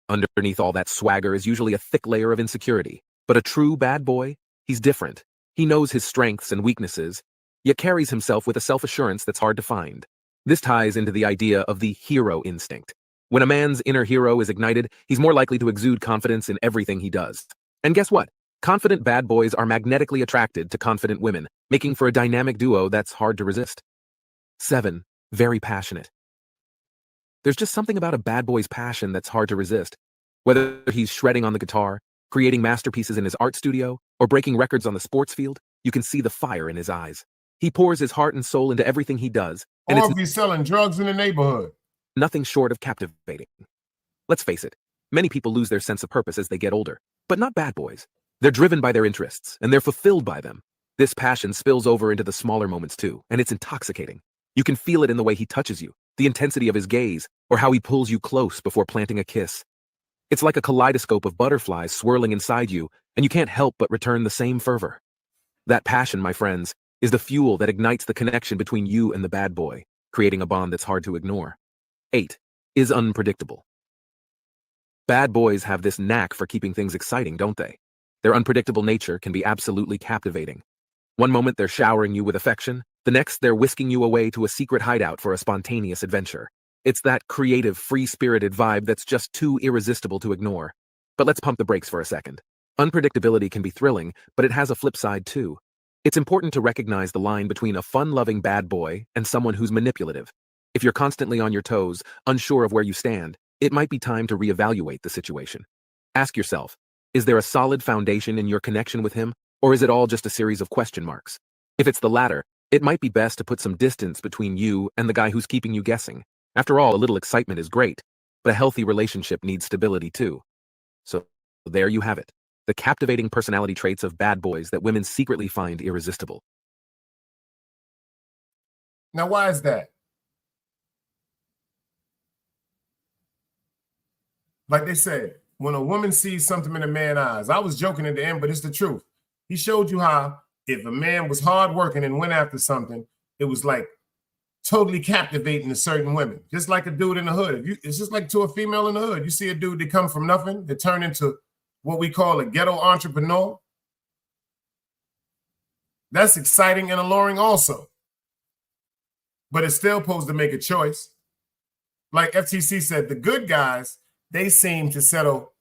Underneath all that swagger is usually a thick layer of insecurity. But a true bad boy, he's different. He knows his strengths and weaknesses, yet carries himself with a self-assurance that's hard to find. This ties into the idea of the hero instinct. When a man's inner hero is ignited, he's more likely to exude confidence in everything he does. And guess what? Confident bad boys are magnetically attracted to confident women, making for a dynamic duo that's hard to resist. 7. Very passionate. There's just something about a bad boy's passion that's hard to resist. Whether he's shredding on the guitar, creating masterpieces in his art studio, or breaking records on the sports field, you can see the fire in his eyes. He pours his heart and soul into everything he does, and Or if he's selling drugs in the neighborhood. Nothing short of captivating. Let's face it, many people lose their sense of purpose as they get older, but not bad boys. They're driven by their interests, and they're fulfilled by them. This passion spills over into the smaller moments too, and it's intoxicating. You can feel it in the way he touches you, the intensity of his gaze, or how he pulls you close before planting a kiss. It's like a kaleidoscope of butterflies swirling inside you, and you can't help but return the same fervor. That passion, my friends, is the fuel that ignites the connection between you and the bad boy, creating a bond that's hard to ignore. 8. Is unpredictable. Bad boys have this knack for keeping things exciting, don't they? Their unpredictable nature can be absolutely captivating. One moment they're showering you with affection, the next they're whisking you away to a secret hideout for a spontaneous adventure. It's that creative, free-spirited vibe that's just too irresistible to ignore. But let's pump the brakes for a second. Unpredictability can be thrilling, but it has a flip side too. It's important to recognize the line between a fun-loving bad boy and someone who's manipulative. If you're constantly on your toes, unsure of where you stand, it might be time to reevaluate the situation. Ask yourself, is there a solid foundation in your connection with him, or is it all just a series of question marks? If it's the latter, it might be best to put some distance between you and the guy who's keeping you guessing. After all, a little excitement is great, but a healthy relationship needs stability too. So there you have it, the captivating personality traits of bad boys that women secretly find irresistible. Now, why is that? Like they said, when a woman sees something in a man's eyes, I was joking at the end, but it's the truth. He showed you how if a man was hardworking and went after something, it was like totally captivating to certain women. Just like a dude in the hood. It's just like to a female in the hood. You see a dude that come from nothing, that turn into what we call a ghetto entrepreneur. That's exciting and alluring also. But it's still supposed to make a choice. Like FTC said, the good guys, they seem to settle.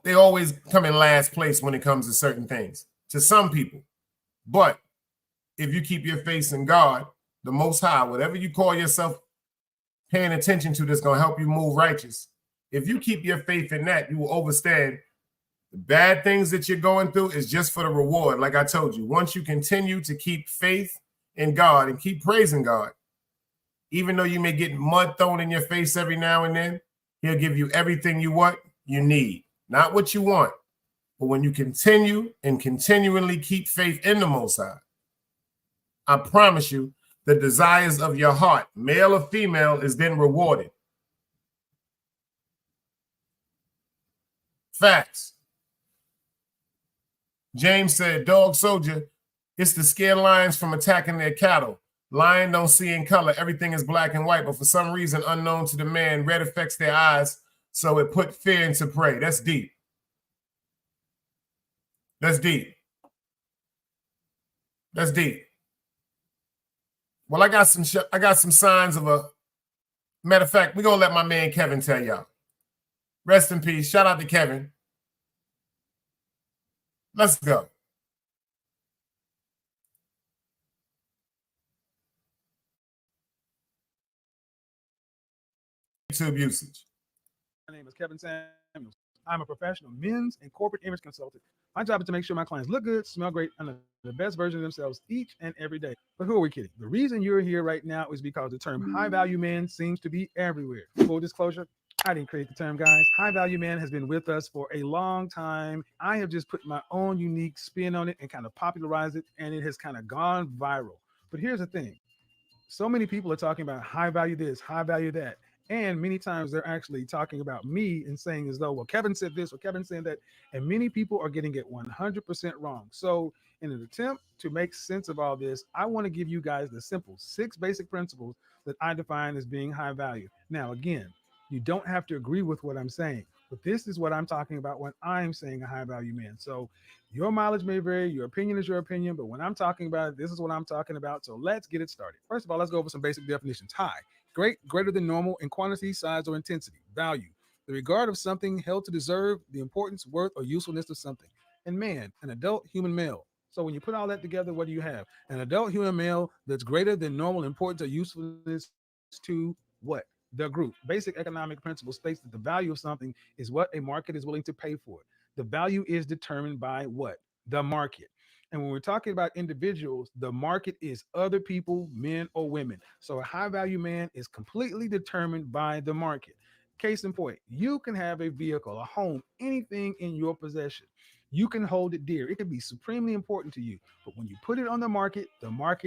They always come in last place when it comes to certain things, to some people. But if you keep your faith in God, the Most High, whatever you call yourself paying attention to that's going to help you move righteous, if you keep your faith in that, you will understand the bad things that you're going through is just for the reward. Like I told you, once you continue to keep faith in God and keep praising God, even though you may get mud thrown in your face every now and then, he'll give you everything you need. Not what you want, but when you continue and continually keep faith in the Most High, I promise you, the desires of your heart, male or female, is then rewarded. Facts. James said, dog soldier, it's to scare lions from attacking their cattle. Lion don't see in color. Everything is black and white, but for some reason unknown to the man, red affects their eyes, so it put fear into prey. That's deep. That's deep. That's deep. Well, I got some signs of a matter of fact. We're gonna let my man Kevin tell y'all. Rest in peace. Shout out to Kevin. Let's go. YouTube usage. My name is Kevin Samuels. I'm a professional men's and corporate image consultant. My job is to make sure my clients look good, smell great, and the best version of themselves each and every day. But who are we kidding? The reason you're here right now is because the term high value man seems to be everywhere. Full disclosure, I didn't create the term, guys. High value man has been with us for a long time. I have just put my own unique spin on it and kind of popularized it, and it has kind of gone viral. But here's the thing. So many people are talking about high value this, high value that. And many times they're actually talking about me and saying as though, well, Kevin said this or Kevin said that. And many people are getting it 100% wrong. So in an attempt to make sense of all this, I want to give you guys the simple 6 basic principles that I define as being high value. Now, again, you don't have to agree with what I'm saying, but this is what I'm talking about when I'm saying a high value man. So your mileage may vary, your opinion is your opinion, but when I'm talking about it, this is what I'm talking about. So let's get it started. First of all, let's go over some basic definitions. High, great, greater than normal in quantity, size, or intensity. Value, the regard of something held to deserve the importance, worth, or usefulness of something. And man, an adult human male. So when you put all that together, what do you have? An adult human male that's greater than normal importance or usefulness to what? The group. Basic economic principle states that the value of something is what a market is willing to pay for it. The value is determined by what? The market. And when we're talking about individuals, the market is other people, men or women. So a high value man is completely determined by the market. Case in point, you can have a vehicle, a home, anything in your possession. You can hold it dear. It can be supremely important to you. But when you put it on the market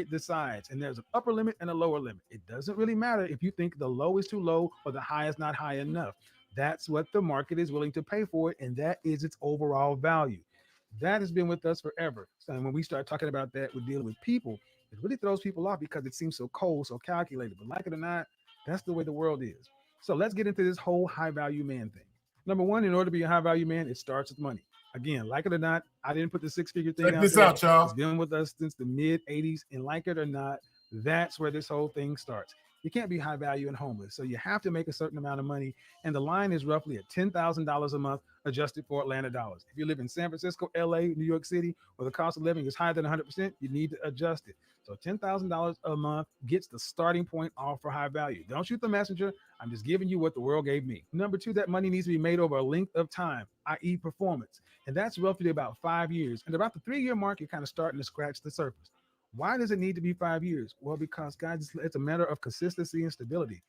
decides. And there's an upper limit and a lower limit. It doesn't really matter if you think the low is too low or the high is not high enough. That's what the market is willing to pay for it. And that is its overall value. That has been with us forever. So when we start talking about that, we're dealing with people. It really throws people off because it seems so cold, so calculated. But like it or not, that's the way the world is. So let's get into this whole high value man thing. Number one, in order to be a high value man, it starts with money. Again, like it or not, I didn't put the 6-figure thing Check out this there. out, y'all. It's been with us since the mid 80s. And like it or not, that's where this whole thing starts. You can't be high value and homeless. So you have to make a certain amount of money. And the line is roughly at $10,000 a month adjusted for Atlanta dollars. If you live in San Francisco, LA, New York City, where the cost of living is higher than 100%, you need to adjust it. So $10,000 a month gets the starting point off for high value. Don't shoot the messenger. I'm just giving you what the world gave me. Number two, that money needs to be made over a length of time, i.e. performance. And that's roughly about 5 years. And about the 3-year mark, you're kind of starting to scratch the surface. Why does it need to be 5 years? Well, because guys, it's a matter of consistency and stability.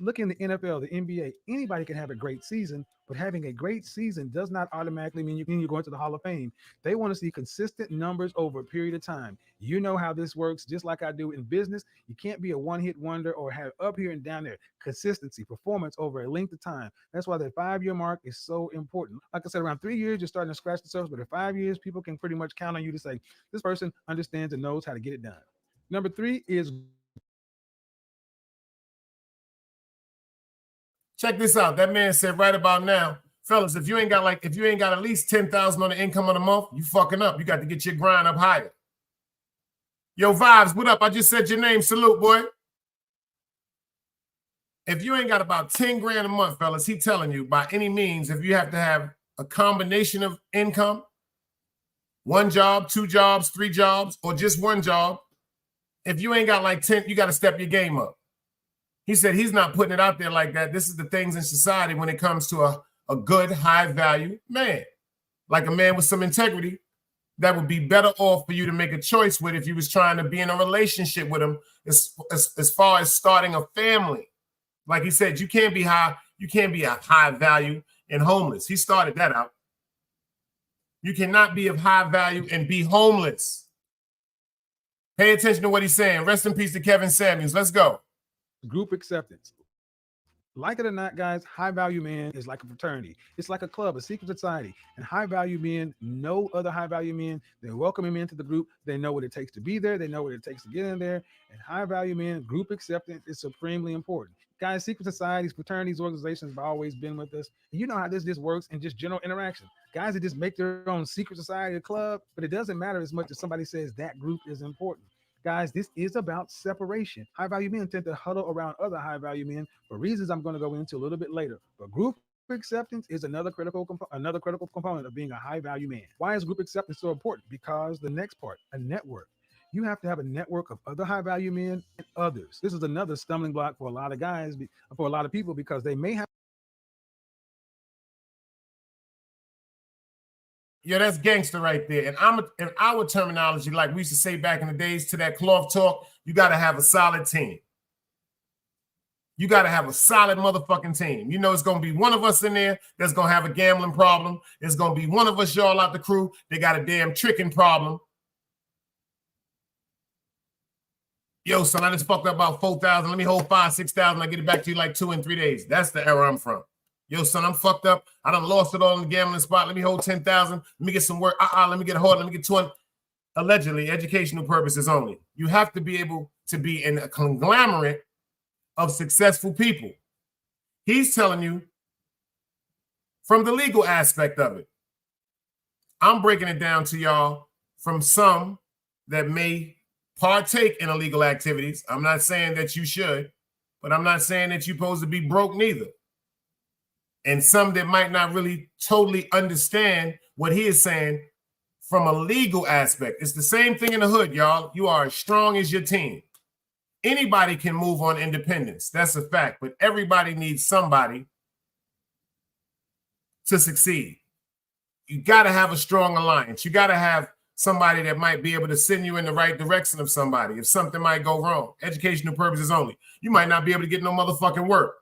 Look in the NFL, the NBA, anybody can have a great season, but having a great season does not automatically mean you're going to the Hall of Fame. They want to see consistent numbers over a period of time. You know how this works, just like I do in business. You can't be a one-hit wonder or have up here and down there. Consistency, performance over a length of time. That's why the 5-year mark is so important. Like I said, around 3 years, you're starting to scratch the surface, but at 5 years, people can pretty much count on you to say, this person understands and knows how to get it done. Number three is Check this out. That man said right about now, fellas, if you ain't got at least 10,000 on the income of the month, you fucking up. You got to get your grind up higher. Yo, Vibes, what up? I just said your name. Salute, boy. If you ain't got about 10 grand a month, fellas, he telling you by any means, if you have to have a combination of income, 1 job, 2 jobs, 3 jobs, or just 1 job, if you ain't got like 10, you got to step your game up. He said he's not putting it out there like that. This is the things in society when it comes to a good, high-value man. Like a man with some integrity that would be better off for you to make a choice with if you was trying to be in a relationship with him as far as starting a family. Like he said, you can't be a high value and homeless. He started that out. You cannot be of high value and be homeless. Pay attention to what he's saying. Rest in peace to Kevin Samuels. Let's go. Group acceptance. Like it or not, guys, high value man is like a fraternity. It's like a club, a secret society. And high value men, no other high value men, they welcome him into the group. They know what it takes to be there. They know what it takes to get in there. And high value men, group acceptance is supremely important. Guys, secret societies, fraternities, organizations have always been with us. And you know how this just works in just general interaction. Guys that just make their own secret society or club, but it doesn't matter as much as somebody says that group is important. Guys, this is about separation. High value men tend to huddle around other high value men for reasons I'm going to go into a little bit later. But group acceptance is another critical component of being a high value man. Why is group acceptance so important? Because the next part, a network. You have to have a network of other high value men and others. This is another stumbling block for a lot of guys, for a lot of people, because they may have. Yeah, that's gangster right there. And in our terminology, like we used to say back in the days to that cloth talk, you got to have a solid team. You got to have a solid motherfucking team. You know, it's going to be one of us in there that's going to have a gambling problem. It's going to be one of us, y'all out the crew, they got a damn tricking problem. Yo, son, I just fucked up about 4,000. Let me hold 5,000, 6,000. I get it back to you like 2 and 3 days. That's the era I'm from. Yo, son, I'm fucked up. I done lost it all in the gambling spot. Let me hold 10,000. Let me get some work. Let me get a hold. Let me get 200. Allegedly, educational purposes only. You have to be able to be in a conglomerate of successful people. He's telling you from the legal aspect of it. I'm breaking it down to y'all from some that may partake in illegal activities. I'm not saying that you should, but I'm not saying that you're supposed to be broke neither. And some that might not really totally understand what he is saying from a legal aspect. It's the same thing in the hood, y'all. You are as strong as your team. Anybody can move on independence. That's a fact. But everybody needs somebody to succeed. You got to have a strong alliance. You got to have somebody that might be able to send you in the right direction of somebody if something might go wrong. Educational purposes only. You might not be able to get no motherfucking work.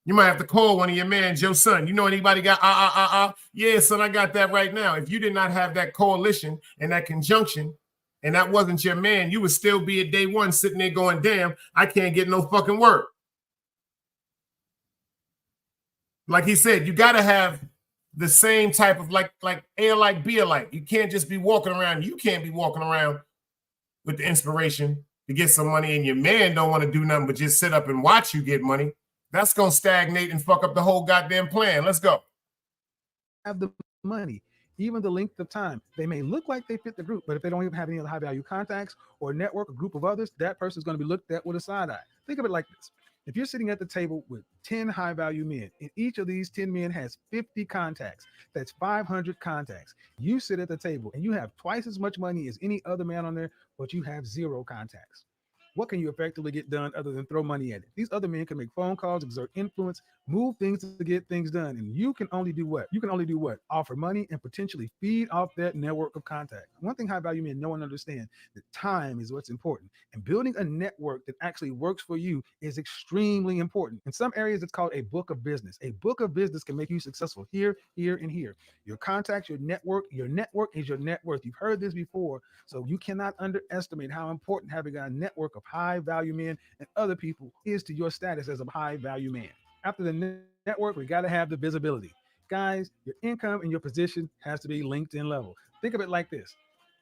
You might have to call one of your mans, your son. You know anybody got Yeah, son, I got that right now. If you did not have that coalition and that conjunction, and that wasn't your man, you would still be at day one sitting there going, damn, I can't get no fucking work. Like he said, you got to have the same type of like A alike, B alike. You can't just be walking around. You can't be walking around with the inspiration to get some money and your man don't want to do nothing but just sit up and watch you get money. That's going to stagnate and fuck up the whole goddamn plan. Let's go. Have the money, even the length of time. They may look like they fit the group, but if they don't even have any other high value contacts or network, a group of others, that person is going to be looked at with a side eye. Think of it like this. If you're sitting at the table with 10 high value men, and each of these 10 men has 50 contacts, that's 500 contacts. You sit at the table and you have twice as much money as any other man on there, but you have 0 contacts. What can you effectively get done other than throw money at it? These other men can make phone calls, exert influence, move things to get things done. And you can only do what? You can only do what? Offer money and potentially feed off that network of contact. One thing high value men know and understand, that time is what's important. And building a network that actually works for you is extremely important. In some areas, it's called a book of business. A book of business can make you successful here, here, and here. Your contacts, your network is your net worth. You've heard this before. So you cannot underestimate how important having a network of high value men and other people is to your status as a high value man. After the network, we got to have the visibility. Guys, your income and your position has to be LinkedIn level. Think of it like this.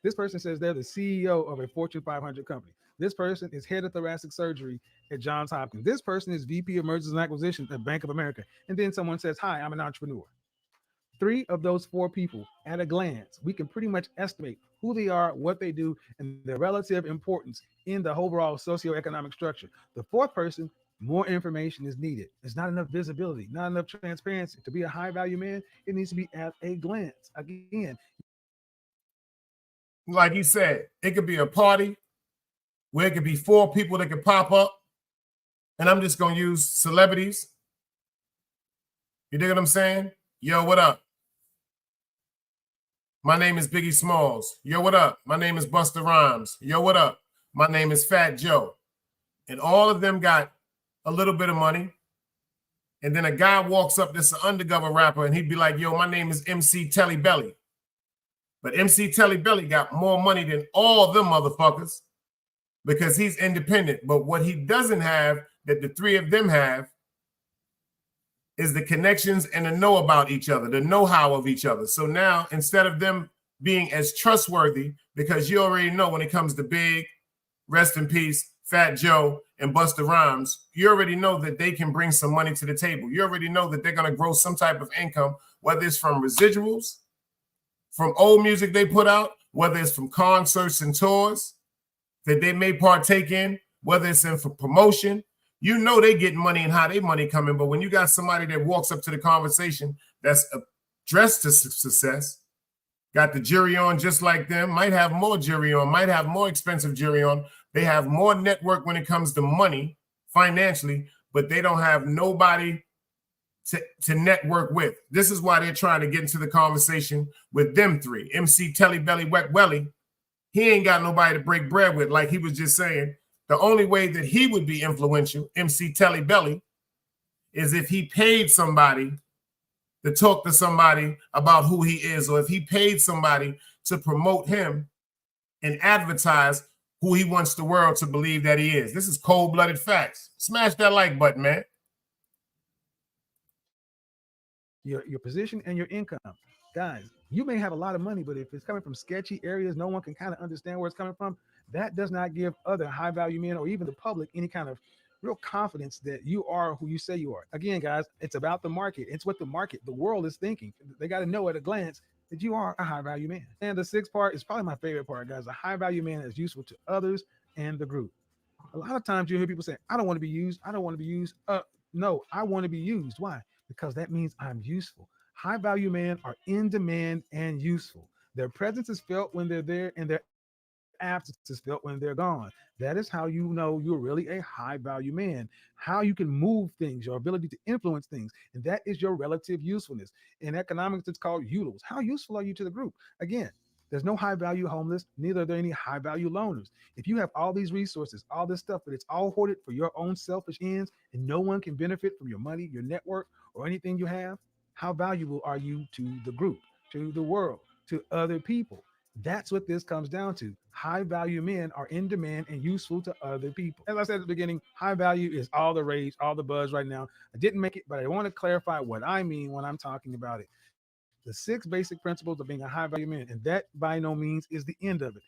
This person says they're the CEO of a Fortune 500 company. This person is head of thoracic surgery at Johns Hopkins. This person is VP of mergers and acquisitions at Bank of America. And then someone says, hi, I'm an entrepreneur. 3 of those 4 people at a glance, we can pretty much estimate who they are, what they do, and their relative importance in the overall socioeconomic structure. The 4th person, more information is needed. There's not enough visibility, not enough transparency. To be a high value man, it needs to be at a glance. Again, like he said, it could be a party where it could be 4 people that could pop up, and I'm just going to use celebrities. You dig what I'm saying? Yo, what up? My name is Biggie Smalls. Yo, what up? My name is Busta Rhymes. Yo, what up? My name is Fat Joe. And all of them got a little bit of money. And then a guy walks up, this undercover rapper, and he'd be like, yo, my name is MC Telly Belly. But MC Telly Belly got more money than all them motherfuckers because he's independent. But what he doesn't have that the 3 of them have is the connections and the know about each other, the know-how of each other. So now, instead of them being as trustworthy, because you already know when it comes to Big, rest in peace, Fat Joe, and Busta Rhymes, you already know that they can bring some money to the table. You already know that they're going to grow some type of income, whether it's from residuals, from old music they put out, whether it's from concerts and tours that they may partake in, whether it's in for promotion. You know they getting money and how they money coming, but when you got somebody that walks up to the conversation that's addressed to success, got the jury on just like them, might have more jury on, might have more expensive jury on. They have more network when it comes to money financially, but they don't have nobody to network with. This is why they're trying to get into the conversation with them 3. MC Telly Belly Wet Welly, he ain't got nobody to break bread with, like he was just saying. The only way that he would be influential, MC Telly Belly, is if he paid somebody to talk to somebody about who he is, or if he paid somebody to promote him and advertise who he wants the world to believe that he is. This is cold-blooded facts. Smash that like button, man. Your position and your income. Guys, you may have a lot of money, but if it's coming from sketchy areas, no one can kind of understand where it's coming from. That does not give other high value men or even the public any kind of real confidence that you are who you say you are. Again, guys, it's about the market. It's what the world is thinking. They got to know at a glance that you are a high value man. And the sixth part is probably my favorite part, guys. A high value man is useful to others and the group. A lot of times you hear people say, I don't want to be used. I don't want to be used. No, I want to be used. Why? Because that means I'm useful. High value men are in demand and useful. Their presence is felt when they're there, and their absence is felt when they're gone. That is how you know you're really a high value man. How you can move things, your ability to influence things, and that is your relative usefulness. In economics, it's called utilals. How useful are you to the group? Again, there's no high value homeless, neither are there any high value loners. If you have all these resources, all this stuff, but it's all hoarded for your own selfish ends, and no one can benefit from your money, your network, or anything you have, how valuable are you to the group, to the world, to other people? That's what this comes down to. High value men are in demand and useful to other people. As I said at the beginning, high value is all the rage, all the buzz right now. I didn't make it, but I want to clarify what I mean when I'm talking about it. The 6 basic principles of being a high value man, and that by no means is the end of it.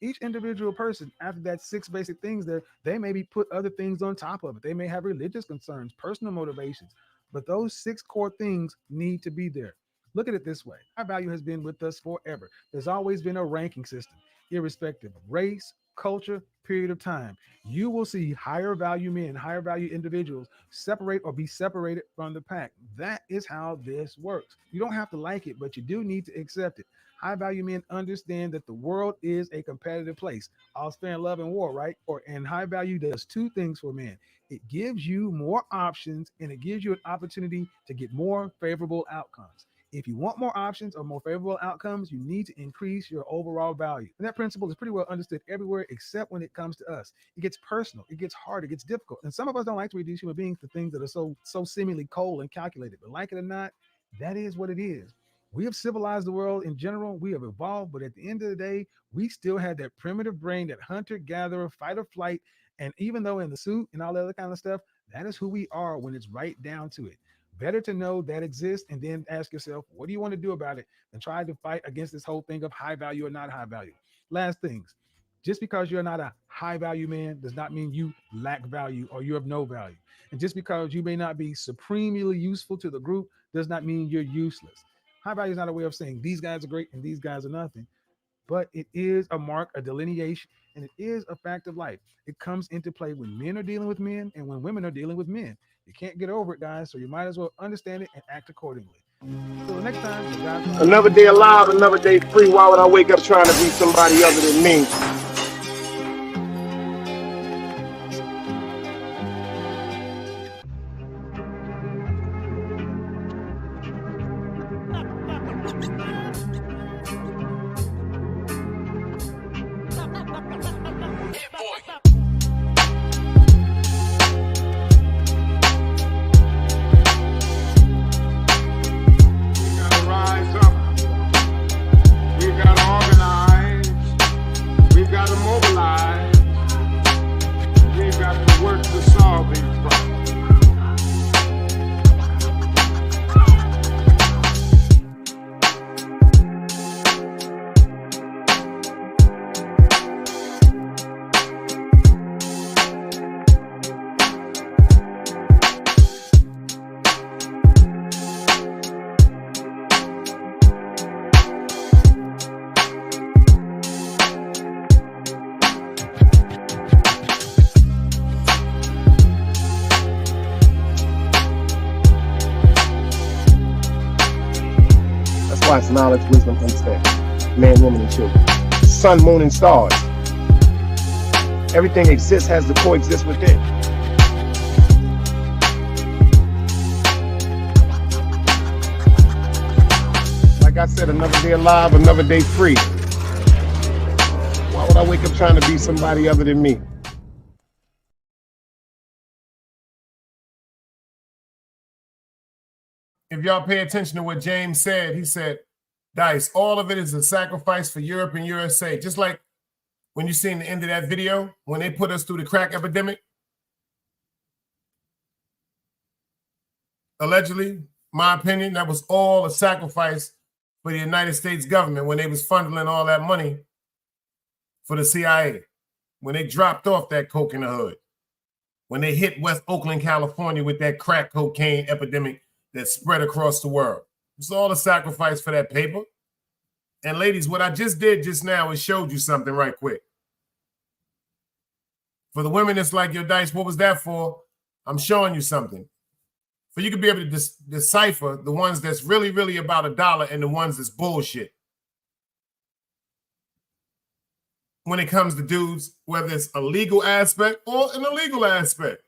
Each individual person, after that 6 basic things there, they maybe put other things on top of it. They may have religious concerns, personal motivations, but those 6 core things need to be there. Look at it this way. High value has been with us forever. There's always been a ranking system, irrespective of race, culture, period of time. You will see higher value men, higher value individuals separate or be separated from the pack. That is how this works. You don't have to like it, but you do need to accept it. High value men understand that the world is a competitive place. All fair in love and war, right? And high value does 2 things for men. It gives you more options and it gives you an opportunity to get more favorable outcomes. If you want more options or more favorable outcomes, you need to increase your overall value. And that principle is pretty well understood everywhere except when it comes to us. It gets personal, it gets hard, it gets difficult. And some of us don't like to reduce human beings to things that are so seemingly cold and calculated. But like it or not, that is what it is. We have civilized the world in general. We have evolved, but at the end of the day, we still had that primitive brain, that hunter gatherer, fight or flight. And even though in the suit and all that other kind of stuff, that is who we are when it's right down to it. Better to know that exists and then ask yourself, what do you want to do about it? And try to fight against this whole thing of high value or not high value. Last things, just because you're not a high value man does not mean you lack value or you have no value. And just because you may not be supremely useful to the group does not mean you're useless. High value is not a way of saying these guys are great and these guys are nothing, but it is a mark, a delineation, and it is a fact of life. It comes into play when men are dealing with men and when women are dealing with men. You can't get over it, guys, so you might as well understand it and act accordingly. So the next time, guys, Another day alive, another day free. Why would I wake up trying to be somebody other than me? It's knowledge, wisdom, understanding. Man, woman, and children. Sun, moon, and stars. Everything exists, has to coexist within. Like I said, another day alive, another day free. Why would I wake up trying to be somebody other than me? If y'all pay attention to what James said, he said, Dice, all of it is a sacrifice for Europe and USA. Just like when you seen the end of that video, when they put us through the crack epidemic, allegedly, my opinion, that was all a sacrifice for the United States government when they was funneling all that money for the CIA, when they dropped off that coke in the hood, when they hit West Oakland, California with that crack cocaine epidemic that spread across the world. It's all a sacrifice for that paper. And ladies, what I just did just now is showed you something right quick. For the women that's like, yo, Dice, what was that for? I'm showing you something. For you to be able to decipher the ones that's really, really about $1 and the ones that's bullshit. When it comes to dudes, whether it's a legal aspect or an illegal aspect.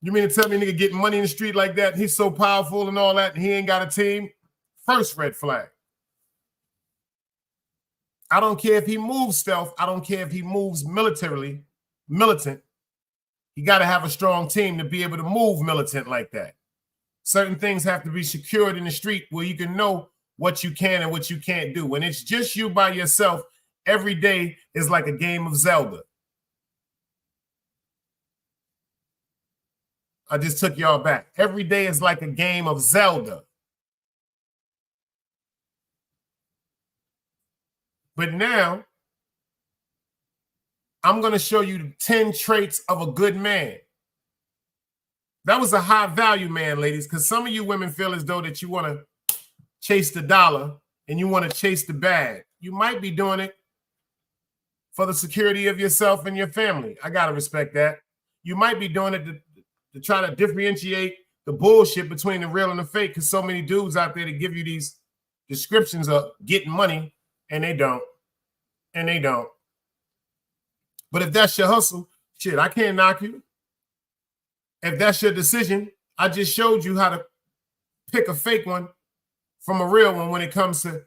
You mean to tell me nigga getting money in the street like that, he's so powerful and all that, and he ain't got a team? First red flag. I don't care if he moves stealth. I don't care if he moves militant. You got to have a strong team to be able to move militant like that. Certain things have to be secured in the street where you can know what you can and what you can't do. When it's just you by yourself, every day is like a game of Zelda. I just took y'all back. Every day is like a game of Zelda. But now, I'm going to show you 10 traits of a good man. That was a high value man, ladies, because some of you women feel as though that you want to chase the dollar and you want to chase the bag. You might be doing it for the security of yourself and your family. I got to respect that. You might be doing it to try to differentiate the bullshit between the real and the fake, because so many dudes out there that give you these descriptions of getting money, and they don't. And they don't. But if that's your hustle, shit, I can't knock you. If that's your decision, I just showed you how to pick a fake one from a real one when it comes to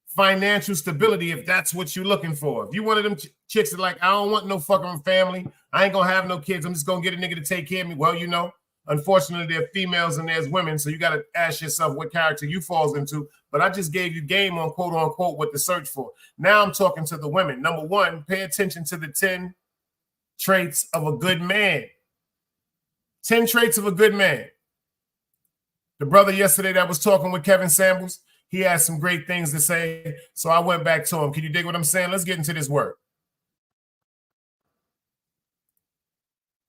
financial stability, if that's what you're looking for. If you one of them chicks that like, I don't want no fucking family, I ain't gonna have no kids, I'm just gonna get a nigga to take care of me. Well, you know, unfortunately, there are females and there's women, so you got to ask yourself what character you falls into. But I just gave you game on quote unquote what to search for. Now I'm talking to the women. Number one, pay attention to the 10 traits of a good man. 10 traits of a good man. The brother yesterday that was talking with Kevin Samuels, he had some great things to say, so I went back to him. Can you dig what I'm saying? Let's get into this work.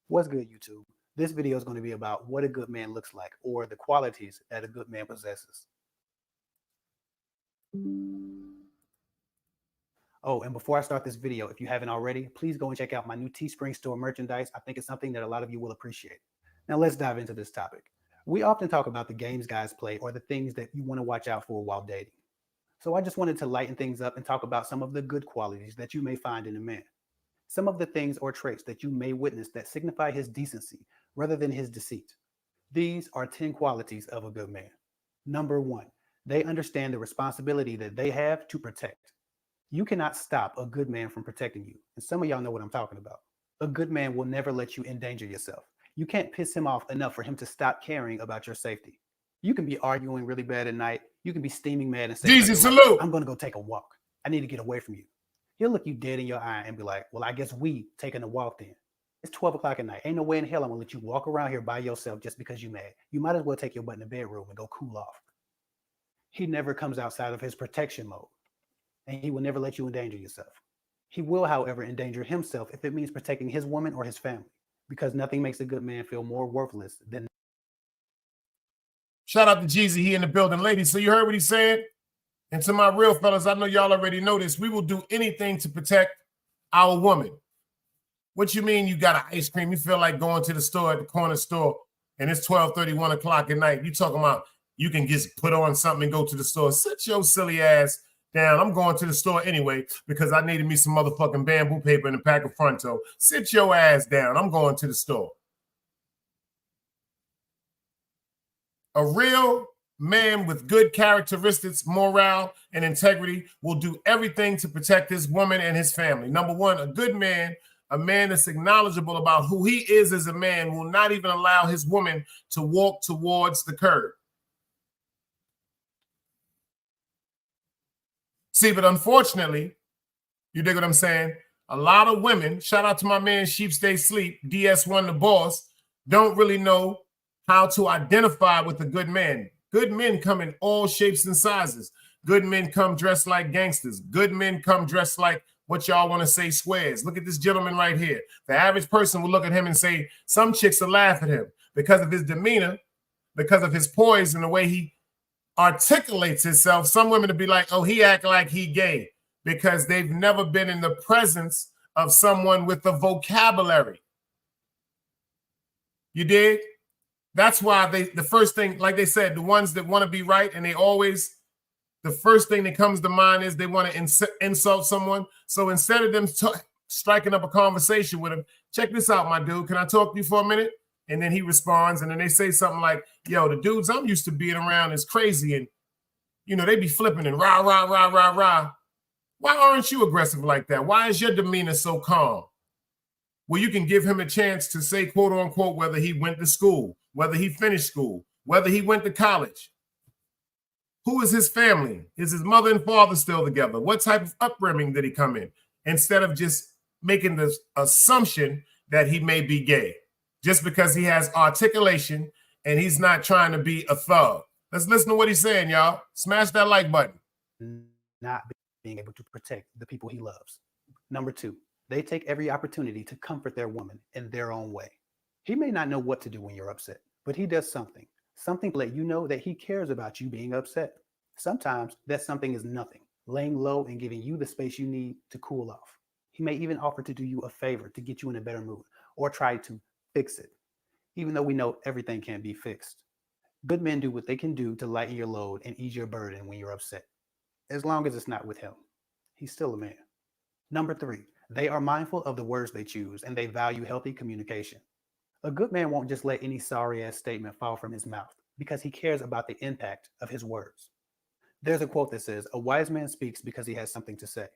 What's good, YouTube? This video is going to be about what a good man looks like, or the qualities that a good man possesses. Oh, and before I start this video, if you haven't already, please go and check out my new Teespring store merchandise. I think it's something that a lot of you will appreciate. Now let's dive into this topic. We often talk about the games guys play or the things that you want to watch out for while dating. So I just wanted to lighten things up and talk about some of the good qualities that you may find in a man. Some of the things or traits that you may witness that signify his decency rather than his deceit. These are 10 qualities of a good man. Number 1, they understand the responsibility that they have to protect. You cannot stop a good man from protecting you. And some of y'all know what I'm talking about. A good man will never let you endanger yourself. You can't piss him off enough for him to stop caring about your safety. You can be arguing really bad at night. You can be steaming mad and say, Jesus, salute. I'm going to go take a walk. I need to get away from you. He'll look you dead in your eye and be like, well, I guess we taking a walk then. It's 12 o'clock at night. Ain't no way in hell I'm going to let you walk around here by yourself just because you're mad. You might as well take your butt in the bedroom and go cool off. He never comes outside of his protection mode, and he will never let you endanger yourself. He will, however, endanger himself if it means protecting his woman or his family, because nothing makes a good man feel more worthless than. Shout out to Jeezy, he in the building. Ladies, so you heard what he said? And to my real fellas, I know y'all already know this. We will do anything to protect our woman. What you mean you got an ice cream? You feel like going to the store at the corner store and it's 12:30, 1 o'clock at night. You talking about you can just put on something and go to the store. Sit your silly ass down. I'm going to the store anyway because I needed me some motherfucking bamboo paper and a pack of Fronto. Sit your ass down. I'm going to the store. A real man with good characteristics, morale, and integrity will do everything to protect his woman and his family. Number one, a good man, a man that's knowledgeable about who he is as a man, will not even allow his woman to walk towards the curb. See, but unfortunately, you dig what I'm saying? a lot of women, shout out to my man Sheep Stay Sleep, DS1 the boss, don't really know how to identify with a good man. Good men come in all shapes and sizes. Good men come dressed like gangsters. Good men come dressed like what y'all want to say squares. Look at this gentleman right here. The average person will look at him and say, some chicks will laugh at him because of his demeanor, because of his poise and the way he articulates himself. Some women will be like, oh, he act like he gay, because they've never been in the presence of someone with the vocabulary. You dig? That's why the first thing, like they said, the ones that want to be right, and they always, the first thing that comes to mind is they want to insult someone. So instead of them striking up a conversation with him, check this out, my dude, can I talk to you for a minute? And then he responds, and then they say something like, yo, the dudes I'm used to being around is crazy, and, you know, they be flipping and rah, rah, rah, rah, rah. Why aren't you aggressive like that? Why is your demeanor so calm? Well, you can give him a chance to say, quote unquote, whether he went to school, whether he finished school, whether he went to college. Who is his family? Is his mother and father still together? What type of upbringing did he come in? Instead of just making the assumption that he may be gay, just because he has articulation and he's not trying to be a thug. Let's listen to what he's saying, y'all. Smash that like button. Not being able to protect the people he loves. Number two, they take every opportunity to comfort their woman in their own way. He may not know what to do when you're upset, but he does something to let you know that he cares about you being upset. Sometimes that something is nothing, laying low and giving you the space you need to cool off. He may even offer to do you a favor to get you in a better mood, or try to fix it, even though we know everything can't be fixed. Good men do what they can do to lighten your load and ease your burden when you're upset, as long as it's not with him. He's still a man. Number three, they are mindful of the words they choose, and they value healthy communication. A good man won't just let any sorry-ass statement fall from his mouth, because he cares about the impact of his words. There's a quote that says, a wise man speaks because he has something to say,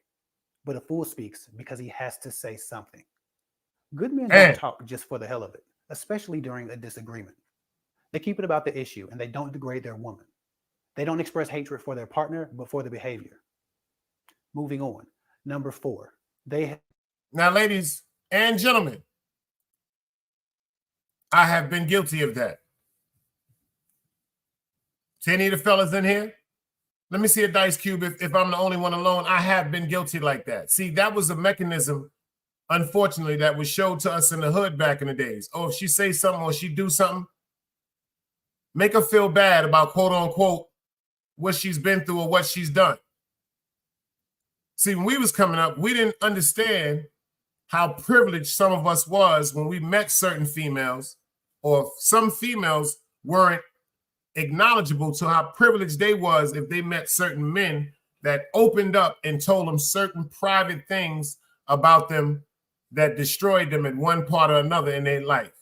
but a fool speaks because he has to say something. Good men don't talk just for the hell of it, especially during a disagreement. They keep it about the issue, and they don't degrade their woman. They don't express hatred for their partner, but for the behavior. Moving on. Number four, now, ladies and gentlemen, I have been guilty of that. To any of the fellas in here, let me see a dice cube if I'm the only one alone. I have been guilty like that. See, that was a mechanism, unfortunately, that was showed to us in the hood back in the days. Oh, if she say something or she do something, make her feel bad about, quote unquote, what she's been through or what she's done. See, when we was coming up, we didn't understand how privileged some of us was when we met certain females, or some females weren't acknowledgeable to how privileged they was if they met certain men that opened up and told them certain private things about them that destroyed them in one part or another in their life.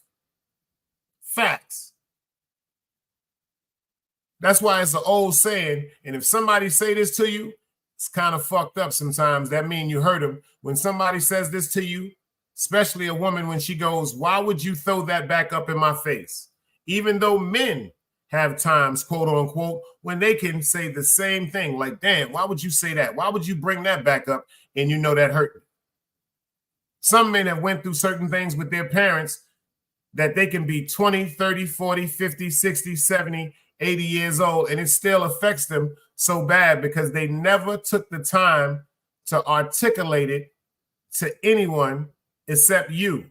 Facts. That's why it's an old saying, and if somebody say this to you, it's kind of fucked up sometimes. That means you hurt them. When somebody says this to you, especially a woman, when she goes, why would you throw that back up in my face? Even though men have times, quote unquote, when they can say the same thing, like, damn, why would you say that? Why would you bring that back up? And you know that hurt me. Some men have went through certain things with their parents that they can be 20, 30, 40, 50, 60, 70, 80 years old, and it still affects them so bad because they never took the time to articulate it to anyone except you,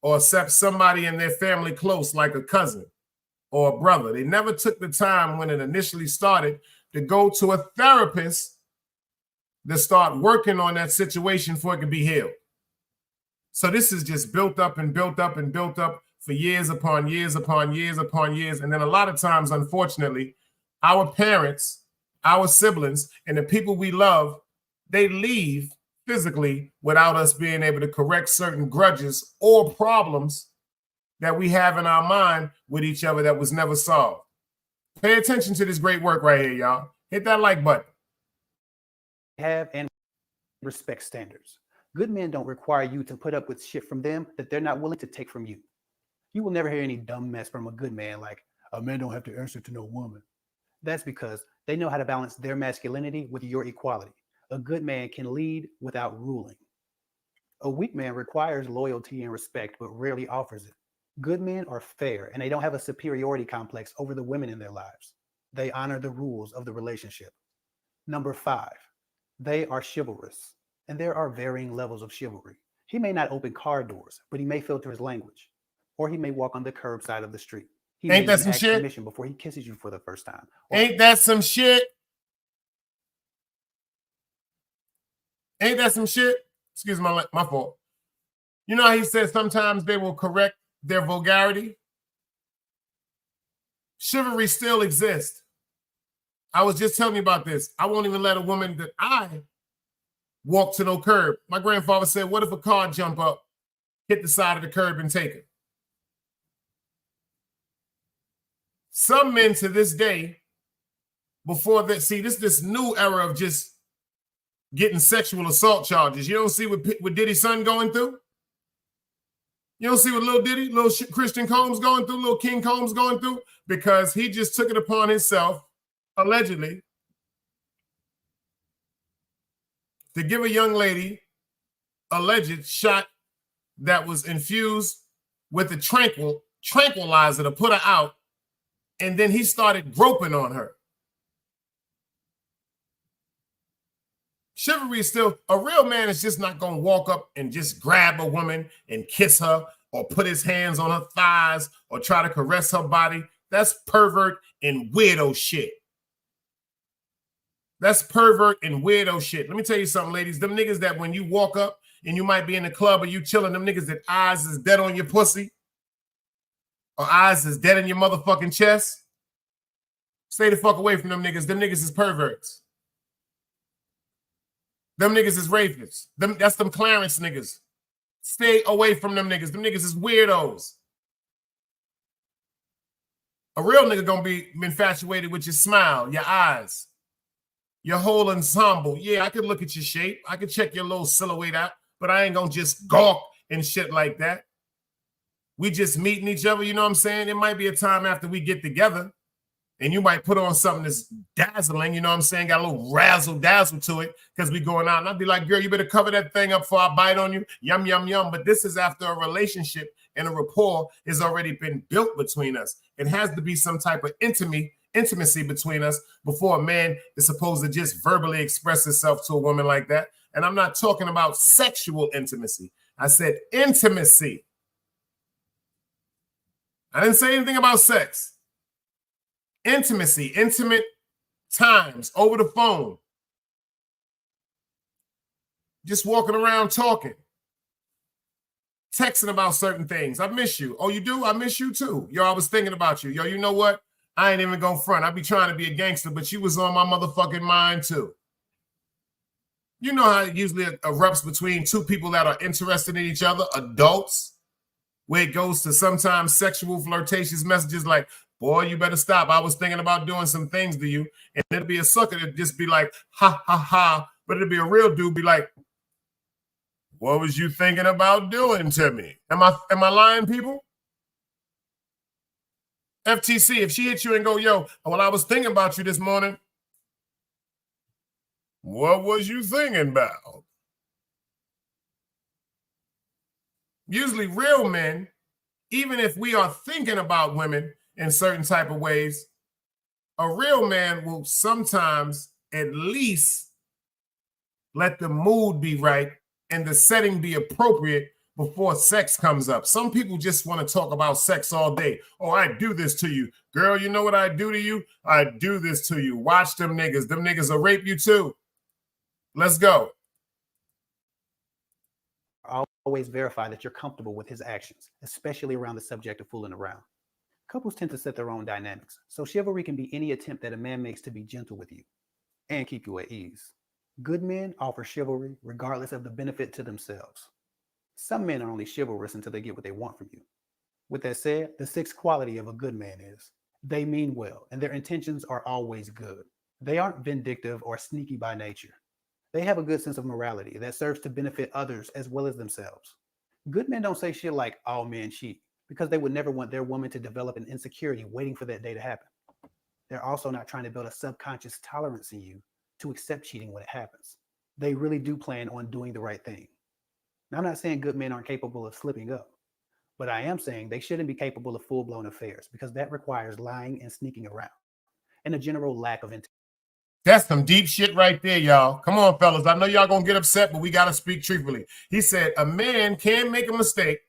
or except somebody in their family close, like a cousin or a brother. They never took the time when it initially started to go to a therapist to start working on that situation before it could be healed. So this is just built up and built up and built up for years upon years upon years upon years. And then a lot of times, unfortunately, our parents, our siblings, and the people we love, they leave physically without us being able to correct certain grudges or problems that we have in our mind with each other that was never solved. Pay attention to this great work right here, y'all. Hit that like button. Have and respect standards. Good men don't require you to put up with shit from them that they're not willing to take from you. You will never hear any dumb mess from a good man like, a man don't have to answer to no woman. That's because they know how to balance their masculinity with your equality. A good man can lead without ruling. A weak man requires loyalty and respect, but rarely offers it. Good men are fair, and they don't have a superiority complex over the women in their lives. They honor the rules of the relationship. Number 5, they are chivalrous, and there are varying levels of chivalry. He may not open car doors, but he may filter his language, or he may walk on the curb side of the street. He may Ain't that even some ask shit? permission before he kisses you for the first time. Or Ain't that some shit? Ain't that some shit? Excuse my fault. You know how he said sometimes they will correct their vulgarity? Chivalry still exists. I was just telling you about this. I won't even let a woman that I walk to no curb. My grandfather said, what if a car jump up, hit the side of the curb and take it? Some men to this day, before that, see, this new era of just getting sexual assault charges. You don't see what Diddy's son going through? You don't see what little Diddy, little Christian Combs going through, little King Combs going through? Because he just took it upon himself, allegedly, to give a young lady alleged shot that was infused with a tranquilizer to put her out, and then he started groping on her. Chivalry is still, a real man is just not going to walk up and just grab a woman and kiss her or put his hands on her thighs or try to caress her body. That's pervert and weirdo shit. That's pervert and weirdo shit. Let me tell you something, ladies. Them niggas that when you walk up and you might be in the club or you chilling, them niggas that eyes is dead on your pussy or eyes is dead in your motherfucking chest, stay the fuck away from them niggas. Them niggas is perverts. Them niggas is rapists. That's them Clarence niggas. Stay away from them niggas. Them niggas is weirdos. A real nigga gonna be infatuated with your smile, your eyes, your whole ensemble. Yeah, I could look at your shape. I could check your little silhouette out, but I ain't gonna just gawk and shit like that. We just meeting each other, you know what I'm saying? It might be a time after we get together and you might put on something that's dazzling, you know what I'm saying? Got a little razzle-dazzle to it because we going out. And I'd be like, girl, you better cover that thing up before I bite on you. Yum, yum, yum. But this is after a relationship and a rapport has already been built between us. It has to be some type of intimacy between us before a man is supposed to just verbally express himself to a woman like that. And I'm not talking about sexual intimacy. I said intimacy. I didn't say anything about sex. Intimacy, intimate times over the phone. Just walking around talking. Texting about certain things. I miss you. Oh, you do? I miss you too. Yo, I was thinking about you. Yo, you know what? I ain't even gonna front. I be trying to be a gangster, but you was on my motherfucking mind too. You know how it usually erupts between two people that are interested in each other, adults, where it goes to sometimes sexual flirtatious messages like, boy, you better stop. I was thinking about doing some things to you. And it'll be a sucker that just be like, ha, ha, ha. But it'll be a real dude be like, what was you thinking about doing to me? Am I lying, people? FTC, if she hit you and go, yo, well, I was thinking about you this morning. What was you thinking about? Usually real men, even if we are thinking about women in certain type of ways, a real man will sometimes at least let the mood be right and the setting be appropriate before sex comes up. Some people just want to talk about sex all day. Oh, I do this to you. Girl, you know what I do to you? I do this to you. Watch them niggas. Them niggas will rape you too. Let's go. always verify that you're comfortable with his actions, especially around the subject of fooling around. Couples tend to set their own dynamics, so chivalry can be any attempt that a man makes to be gentle with you and keep you at ease. Good men offer chivalry regardless of the benefit to themselves. Some men are only chivalrous until they get what they want from you. With that said, the sixth quality of a good man is they mean well and their intentions are always good. They aren't vindictive or sneaky by nature. They have a good sense of morality that serves to benefit others as well as themselves. Good men don't say shit like all men cheat because they would never want their woman to develop an insecurity waiting for that day to happen. They're also not trying to build a subconscious tolerance in you to accept cheating when it happens. They really do plan on doing the right thing. Now, I'm not saying good men aren't capable of slipping up, but I am saying they shouldn't be capable of full-blown affairs because that requires lying and sneaking around and a general lack of integrity. That's some deep shit right there, y'all. Come on, fellas. I know y'all gonna get upset, but we gotta speak truthfully. He said a man can make a mistake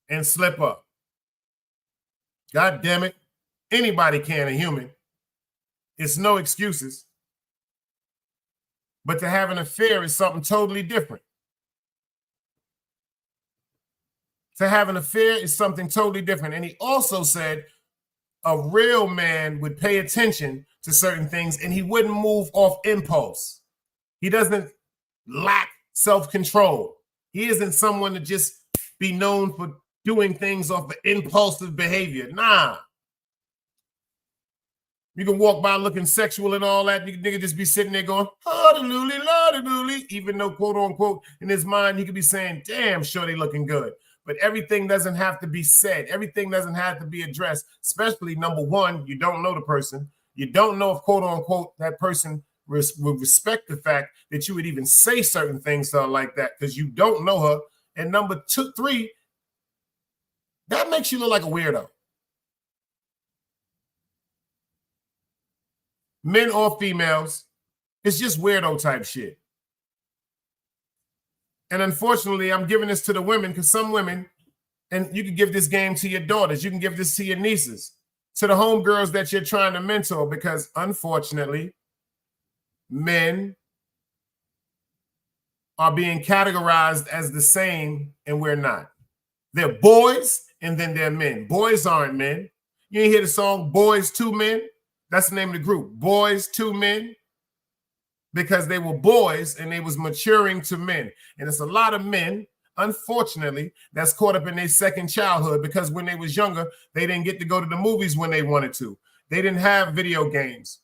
and slip up. God damn it. Anybody can, a human. It's no excuses. But to have an affair is something totally different. To have an affair is something totally different. And he also said a real man would pay attention to certain things and he wouldn't move off impulse. He doesn't lack self-control. He isn't someone to just be known for doing things off of impulsive behavior. Nah. You can walk by looking sexual and all that. Nigga just be sitting there going, la-da-looly, even though, quote unquote, in his mind, he could be saying, damn, shorty looking good. But everything doesn't have to be said. Everything doesn't have to be addressed, especially, number one, you don't know the person. You don't know if, quote unquote, that person will respect the fact that you would even say certain things to her like that because you don't know her. And number two, three, that makes you look like a weirdo. Men or females, it's just weirdo type shit. And unfortunately, I'm giving this to the women because some women, and you can give this game to your daughters, you can give this to your nieces, to the homegirls that you're trying to mentor, because unfortunately, men are being categorized as the same and we're not. They're boys and then they're men. Boys aren't men. You ain't hear the song Boys to Men? That's the name of the group, Boys to Men, because they were boys and they was maturing to men. And it's a lot of men, unfortunately, that's caught up in their second childhood because when they was younger, they didn't get to go to the movies when they wanted to. They didn't have video games.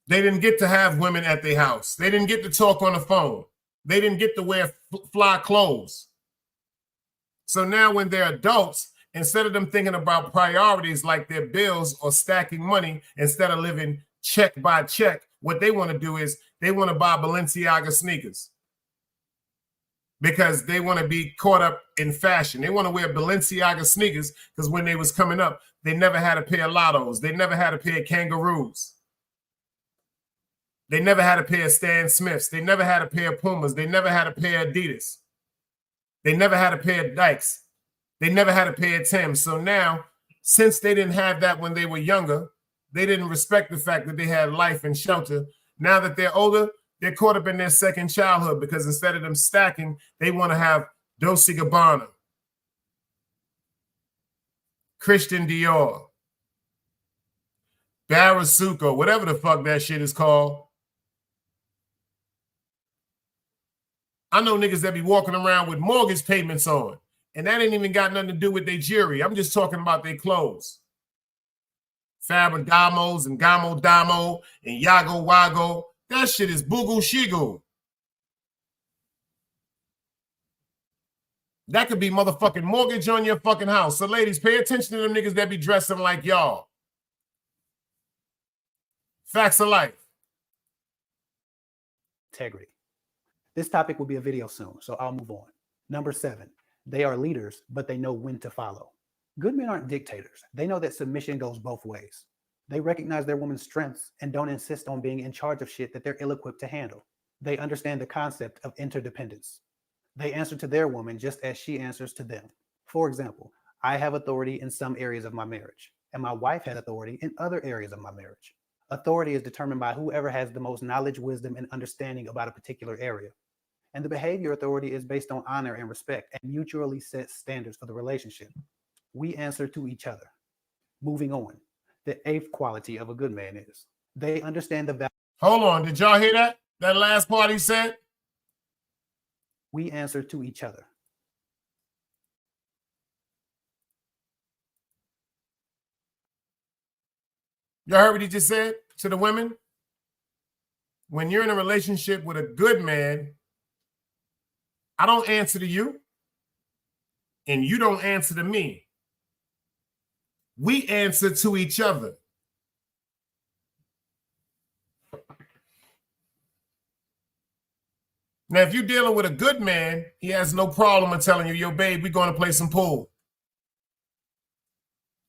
They didn't get to have women at their house. They didn't get to talk on the phone. They didn't get to wear fly clothes. So now when they're adults, instead of them thinking about priorities like their bills or stacking money, instead of living check by check, what they want to do is they want to buy Balenciaga sneakers because they want to be caught up in fashion. They want to wear Balenciaga sneakers because when they was coming up, they never had a pair of Lottos. They never had a pair of Kangaroos. They never had a pair of Stan Smiths. They never had a pair of Pumas. They never had a pair of Adidas. They never had a pair of Dykes. They never had a pair of Timbs. So now, since they didn't have that when they were younger, they didn't respect the fact that they had life and shelter. Now that they're older, they're caught up in their second childhood because instead of them stacking, they want to have Dolce & Gabbana, Christian Dior, Barasuco, whatever the fuck that shit is called. I know niggas that be walking around with mortgage payments on. And that ain't even got nothing to do with their jewelry. I'm just talking about their clothes. Ferragamos and Gamo Damo and Yago Wago. That shit is Boogle Shigo. That could be motherfucking mortgage on your fucking house. So ladies, pay attention to them niggas that be dressing like y'all. Facts of life. Integrity. This topic will be a video soon, so I'll move on. Number 7. They are leaders, but they know when to follow. Good men aren't dictators. They know that submission goes both ways. They recognize their woman's strengths and don't insist on being in charge of shit that they're ill-equipped to handle. They understand the concept of interdependence. They answer to their woman just as she answers to them. For example, I have authority in some areas of my marriage, and my wife has authority in other areas of my marriage. Authority is determined by whoever has the most knowledge, wisdom, and understanding about a particular area. And the behavior authority is based on honor and respect and mutually set standards for the relationship. We answer to each other. Moving on, the 8th quality of a good man is they understand the value. Hold on, did y'all hear that? That last part he said? We answer to each other. Y'all heard what he just said to the women? When you're in a relationship with a good man, I don't answer to you, and you don't answer to me. We answer to each other. Now, if you're dealing with a good man, he has no problem in telling you, yo, babe, we're going to play some pool.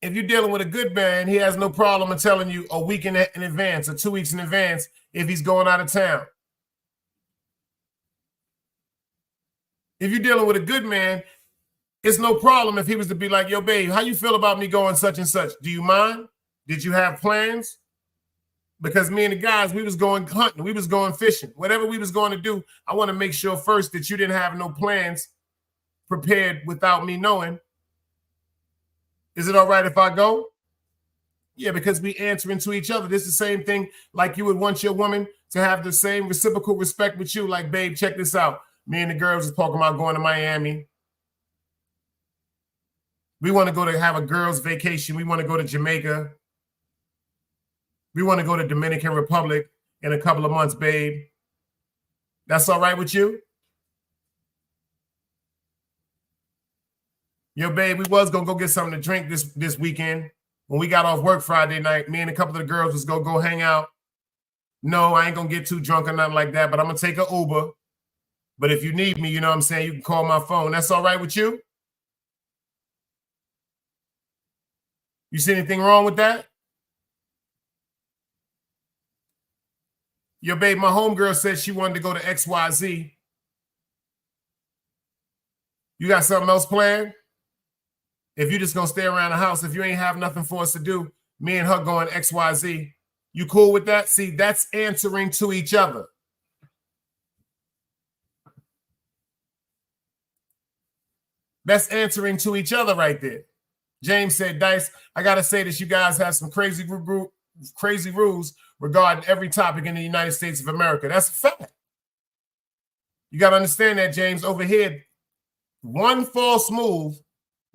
If you're dealing with a good man, he has no problem in telling you a week in advance or 2 weeks in advance if he's going out of town. If you're dealing with a good man, it's no problem if he was to be like, yo, babe, how you feel about me going such and such? Do you mind? Did you have plans? Because me and the guys, we was going hunting, we was going fishing. Whatever we was going to do, I want to make sure first that you didn't have no plans prepared without me knowing. Is it all right if I go? Yeah, because we answering to each other. This is the same thing like you would want your woman to have the same reciprocal respect with you. Like, babe, check this out. Me and the girls is talking about going to Miami. We want to go to have a girls' vacation. We want to go to Jamaica. We want to go to Dominican Republic in a couple of months, babe. That's all right with you? Yo, babe, we was going to go get something to drink this weekend. When we got off work Friday night, me and a couple of the girls was going to go hang out. No, I ain't going to get too drunk or nothing like that, but I'm going to take an Uber. But if you need me, you know what I'm saying, you can call my phone. That's all right with you? You see anything wrong with that? Your babe, my homegirl said she wanted to go to XYZ. You got something else planned? If you're just going to stay around the house, if you ain't have nothing for us to do, me and her going XYZ, you cool with that? See, that's answering to each other. That's answering to each other right there. James said, Dice, I got to say that you guys have some crazy rules regarding every topic in the United States of America. That's a fact. You got to understand that, James. Over here, one false move,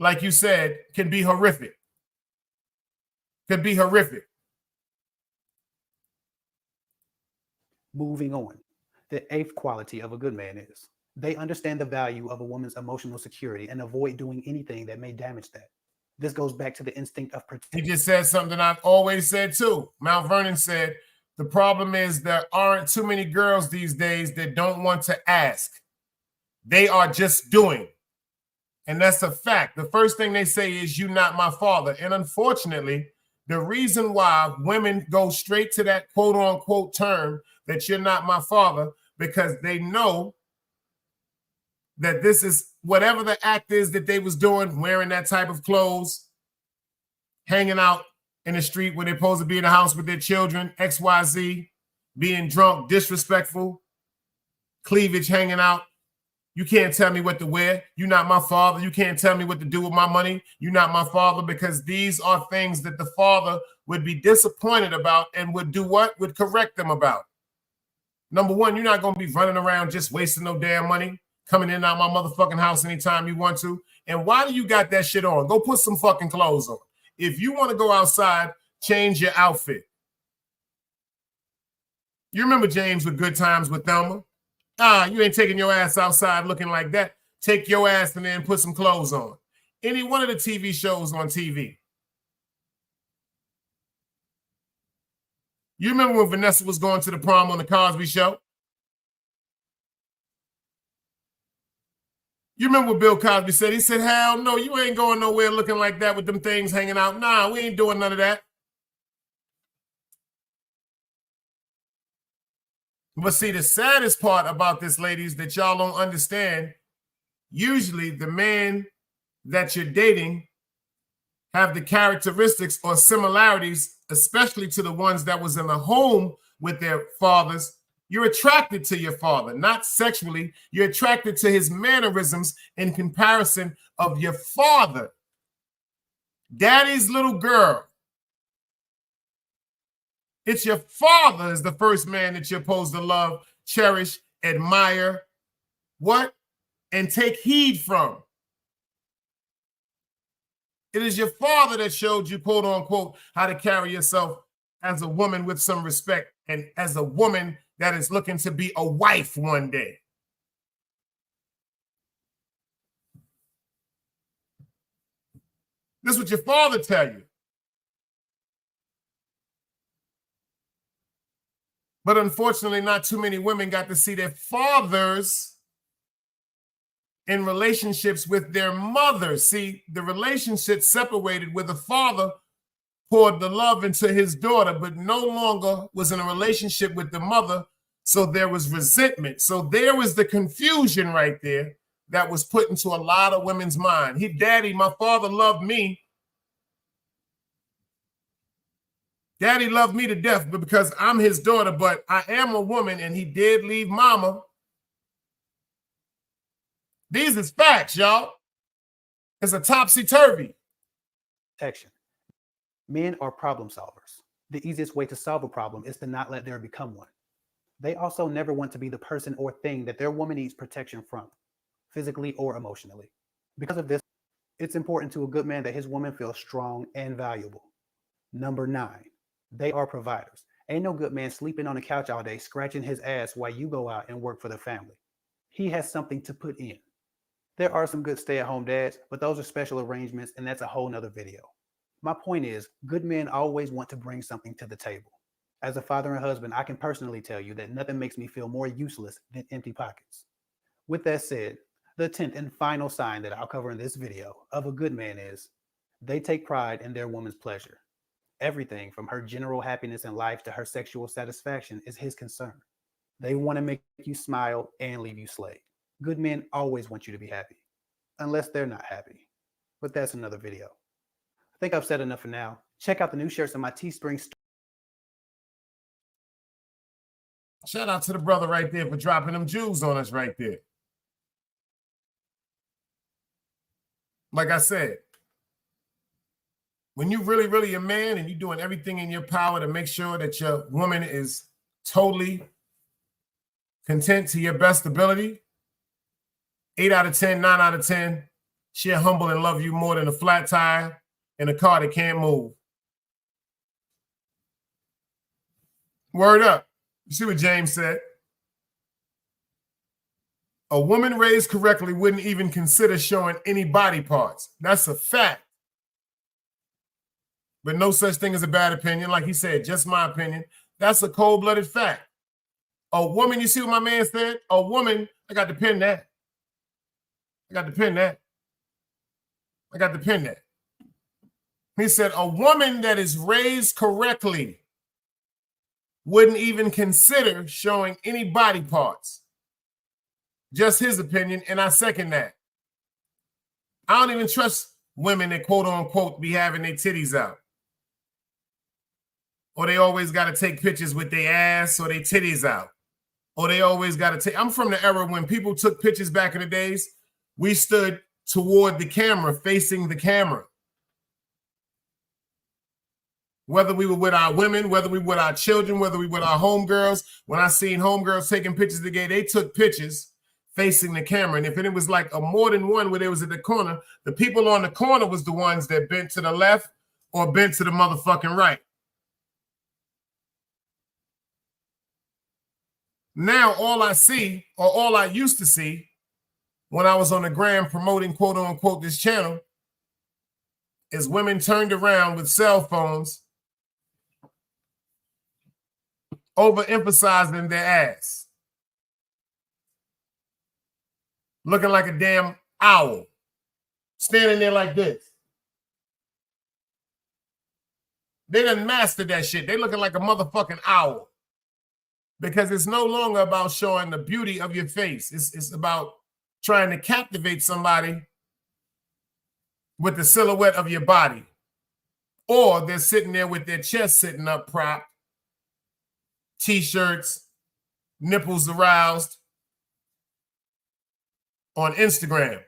like you said, can be horrific. Could be horrific. Moving on. The eighth quality of a good man is they understand the value of a woman's emotional security and avoid doing anything that may damage that. This goes back to the instinct of protection. He just said something I've always said too. Mount Vernon said, the problem is there aren't too many girls these days that don't want to ask. They are just doing. And that's a fact. The first thing they say is, you not my father. And unfortunately, the reason why women go straight to that quote unquote term that you're not my father, because they know that this is whatever the act is that they was doing, wearing that type of clothes, hanging out in the street when they're supposed to be in the house with their children, XYZ, being drunk, disrespectful, cleavage hanging out. You can't tell me what to wear. You're not my father. You can't tell me what to do with my money. You're not my father, because these are things that the father would be disappointed about and would do what? Would correct them about. Number one, you're not going to be running around just wasting no damn money, coming in and out my motherfucking house anytime you want to. And why do you got that shit on? Go put some fucking clothes on. If you want to go outside, change your outfit. You remember James with Good Times with Thelma? You ain't taking your ass outside looking like that. Take your ass in there and put some clothes on. Any one of the TV shows on TV. You remember when Vanessa was going to the prom on the Cosby Show? You remember what Bill Cosby said? He said, hell no, you ain't going nowhere looking like that with them things hanging out. Nah, we ain't doing none of that. But see, the saddest part about this, ladies, that y'all don't understand, usually the man that you're dating have the characteristics or similarities, especially to the ones that was in the home with their fathers. You're attracted to your father, not sexually. You're attracted to his mannerisms in comparison of your father. Daddy's little girl. It's your father is the first man that you're supposed to love, cherish, admire, what? And take heed from. It is your father that showed you, quote unquote, how to carry yourself as a woman with some respect and as a woman that is looking to be a wife one day. This is what your father tell you. But unfortunately, not too many women got to see their fathers in relationships with their mothers. See, the relationship separated where the father poured the love into his daughter, but no longer was in a relationship with the mother. So there was resentment. So there was the confusion right there that was put into a lot of women's mind. Daddy, my father loved me. Daddy loved me to death, but because I'm his daughter, but I am a woman and he did leave mama. These is facts, y'all. It's a topsy-turvy. Protection. Men are problem solvers. The easiest way to solve a problem is to not let there become one. They also never want to be the person or thing that their woman needs protection from, physically or emotionally. Because of this, it's important to a good man that his woman feels strong and valuable. Number 9, they are providers. Ain't no good man sleeping on the couch all day, scratching his ass while you go out and work for the family. He has something to put in. There are some good stay-at-home dads, but those are special arrangements, and that's a whole nother video. My point is, good men always want to bring something to the table. As a father and husband, I can personally tell you that nothing makes me feel more useless than empty pockets. With that said, the 10th and final sign that I'll cover in this video of a good man is they take pride in their woman's pleasure. Everything from her general happiness in life to her sexual satisfaction is his concern. They want to make you smile and leave you slayed. Good men always want you to be happy, unless they're not happy. But that's another video. I think I've said enough for now. Check out the new shirts on my Teespring store. Shout out to the brother right there for dropping them jewels on us right there. Like I said, when you really a man and you're doing everything in your power to make sure that your woman is totally content to your best ability, 8 out of 10, 9 out of 10, she'll humble and love you more than a flat tire in a car that can't move. Word up. You see what James said? A woman raised correctly wouldn't even consider showing any body parts. That's a fact. But no such thing as a bad opinion. Like he said, just my opinion. That's a cold-blooded fact. A woman, you see what my man said? A woman, I got to pin that. I got to pin that. I got to pin that. He said, a woman that is raised correctly wouldn't even consider showing any body parts. Just his opinion, and I second that. I don't even trust women that quote unquote be having their titties out. Or they always got to take pictures with their ass or their titties out. Or they always got to take. I'm from the era when people took pictures back in the days. We stood toward the camera, facing the camera. Whether we were with our women, whether we were with our children, whether we were with our homegirls. When I seen homegirls taking pictures together, they took pictures facing the camera. And if it was like a more than one where they was at the corner, the people on the corner was the ones that bent to the left or bent to the motherfucking right. Now all I see, or all I used to see when I was on the gram promoting quote unquote this channel, is women turned around with cell phones overemphasizing their ass. Looking like a damn owl. Standing there like this. They done mastered that shit. They looking like a motherfucking owl. Because it's no longer about showing the beauty of your face. It's about trying to captivate somebody with the silhouette of your body. Or they're sitting there with their chest sitting up propped, t-shirts, nipples aroused on Instagram.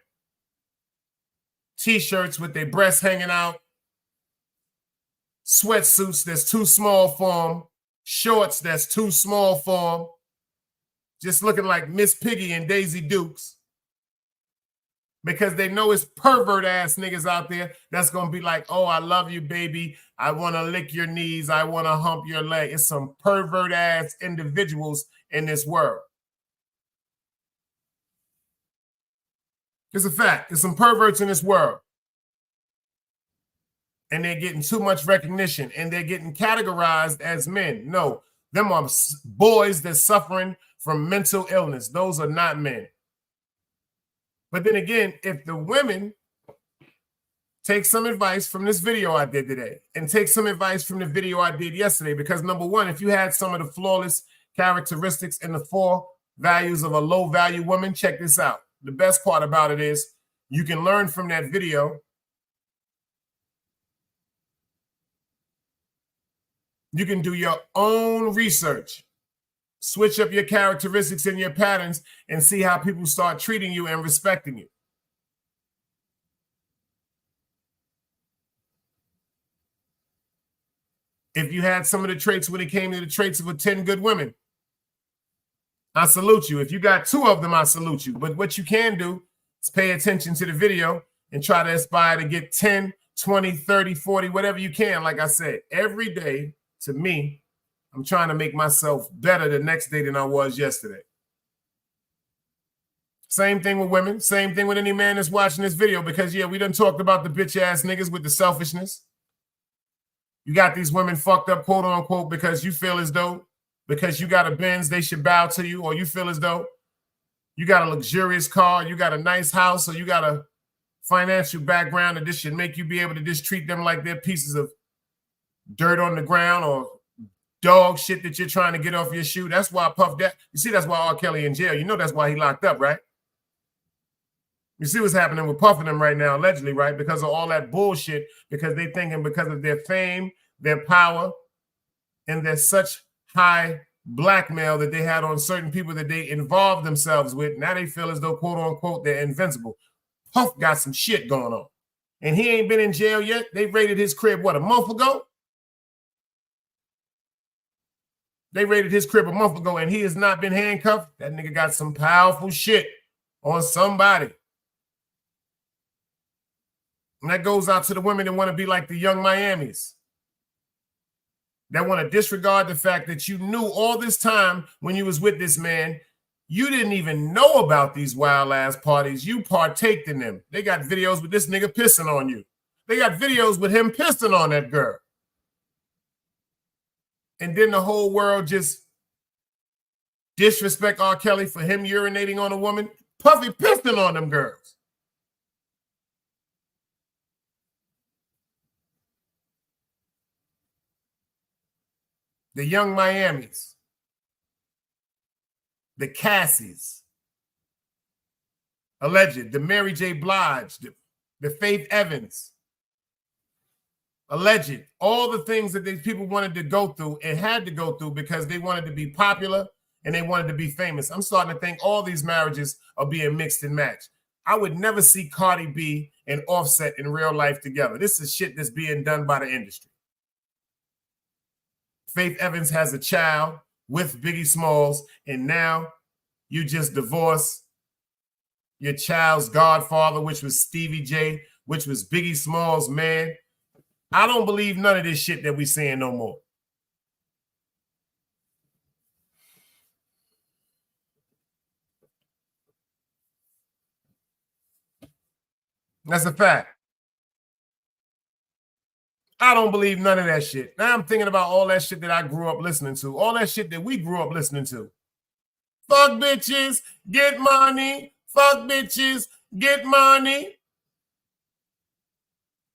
T-shirts with their breasts hanging out, sweatsuits that's too small for them, shorts that's too small for them, just looking like Miss Piggy and Daisy Dukes. Because they know it's pervert ass niggas out there that's going to be like, oh, I love you, baby. I want to lick your knees. I want to hump your leg. It's some pervert ass individuals in this world. It's a fact. There's some perverts in this world. And they're getting too much recognition and they're getting categorized as men. No, Them are boys that's suffering from mental illness. Those are not men. But then again, if the women take some advice from this video I did today and take some advice from the video I did yesterday, because number one, if you had some of the flawless characteristics and the 4 values of a low value woman, check this out. The best part about it is you can learn from that video. You can do your own research, switch up your characteristics and your patterns, and see how people start treating you and respecting you. If you had some of the traits when it came to the traits of 10 good women, I salute you. If you got 2 of them, I salute you. But what you can do is pay attention to the video and try to aspire to get 10, 20, 30, 40, whatever you can. Like I said, every day, to me, I'm trying to make myself better the next day than I was yesterday. Same thing with women. Same thing with any man that's watching this video, because, yeah, we done talked about the bitch-ass niggas with the selfishness. You got these women fucked up, quote unquote, because you feel as though because you got a Benz, they should bow to you, or you feel as though you got a luxurious car, you got a nice house, or you got a financial background, and this should make you be able to just treat them like they're pieces of dirt on the ground or dog shit that you're trying to get off your shoe. That's why Puff that. You see, that's why R. Kelly in jail. You know that's why he locked up, right? You see what's happening with Puff and them right now, allegedly, right? Because of all that bullshit, because they thinking because of their fame, their power, and their such high blackmail that they had on certain people that they involved themselves with. Now they feel as though, quote unquote, they're invincible. Puff got some shit going on. And he ain't been in jail yet. They raided his crib, what, a month ago? They raided his crib a month ago, and he has not been handcuffed. That nigga got some powerful shit on somebody. And that goes out to the women that want to be like the young Miamis, that want to disregard the fact that you knew all this time when you was with this man, you didn't even know about these wild-ass parties. You partaked in them. They got videos with this nigga pissing on you. They got videos with him pissing on that girl. And then the whole world just disrespect R. Kelly for him urinating on a woman. Puffy pissing on them girls. The young Miamis, the Cassies, alleged, the Mary J. Blige, the Faith Evans, alleged, all the things that these people wanted to go through and had to go through because they wanted to be popular and they wanted to be famous. I'm starting to think all these marriages are being mixed and matched. I would never see Cardi B and Offset in real life together. This is shit that's being done by the industry. Faith Evans has a child with Biggie Smalls, and now you just divorce your child's godfather, which was Stevie J, which was Biggie Smalls' man. I don't believe none of this shit that we seeing no more. That's a fact. I don't believe none of that shit. Now I'm thinking about all that shit that I grew up listening to, all that shit that we grew up listening to. Fuck bitches, get money. Fuck bitches, get money.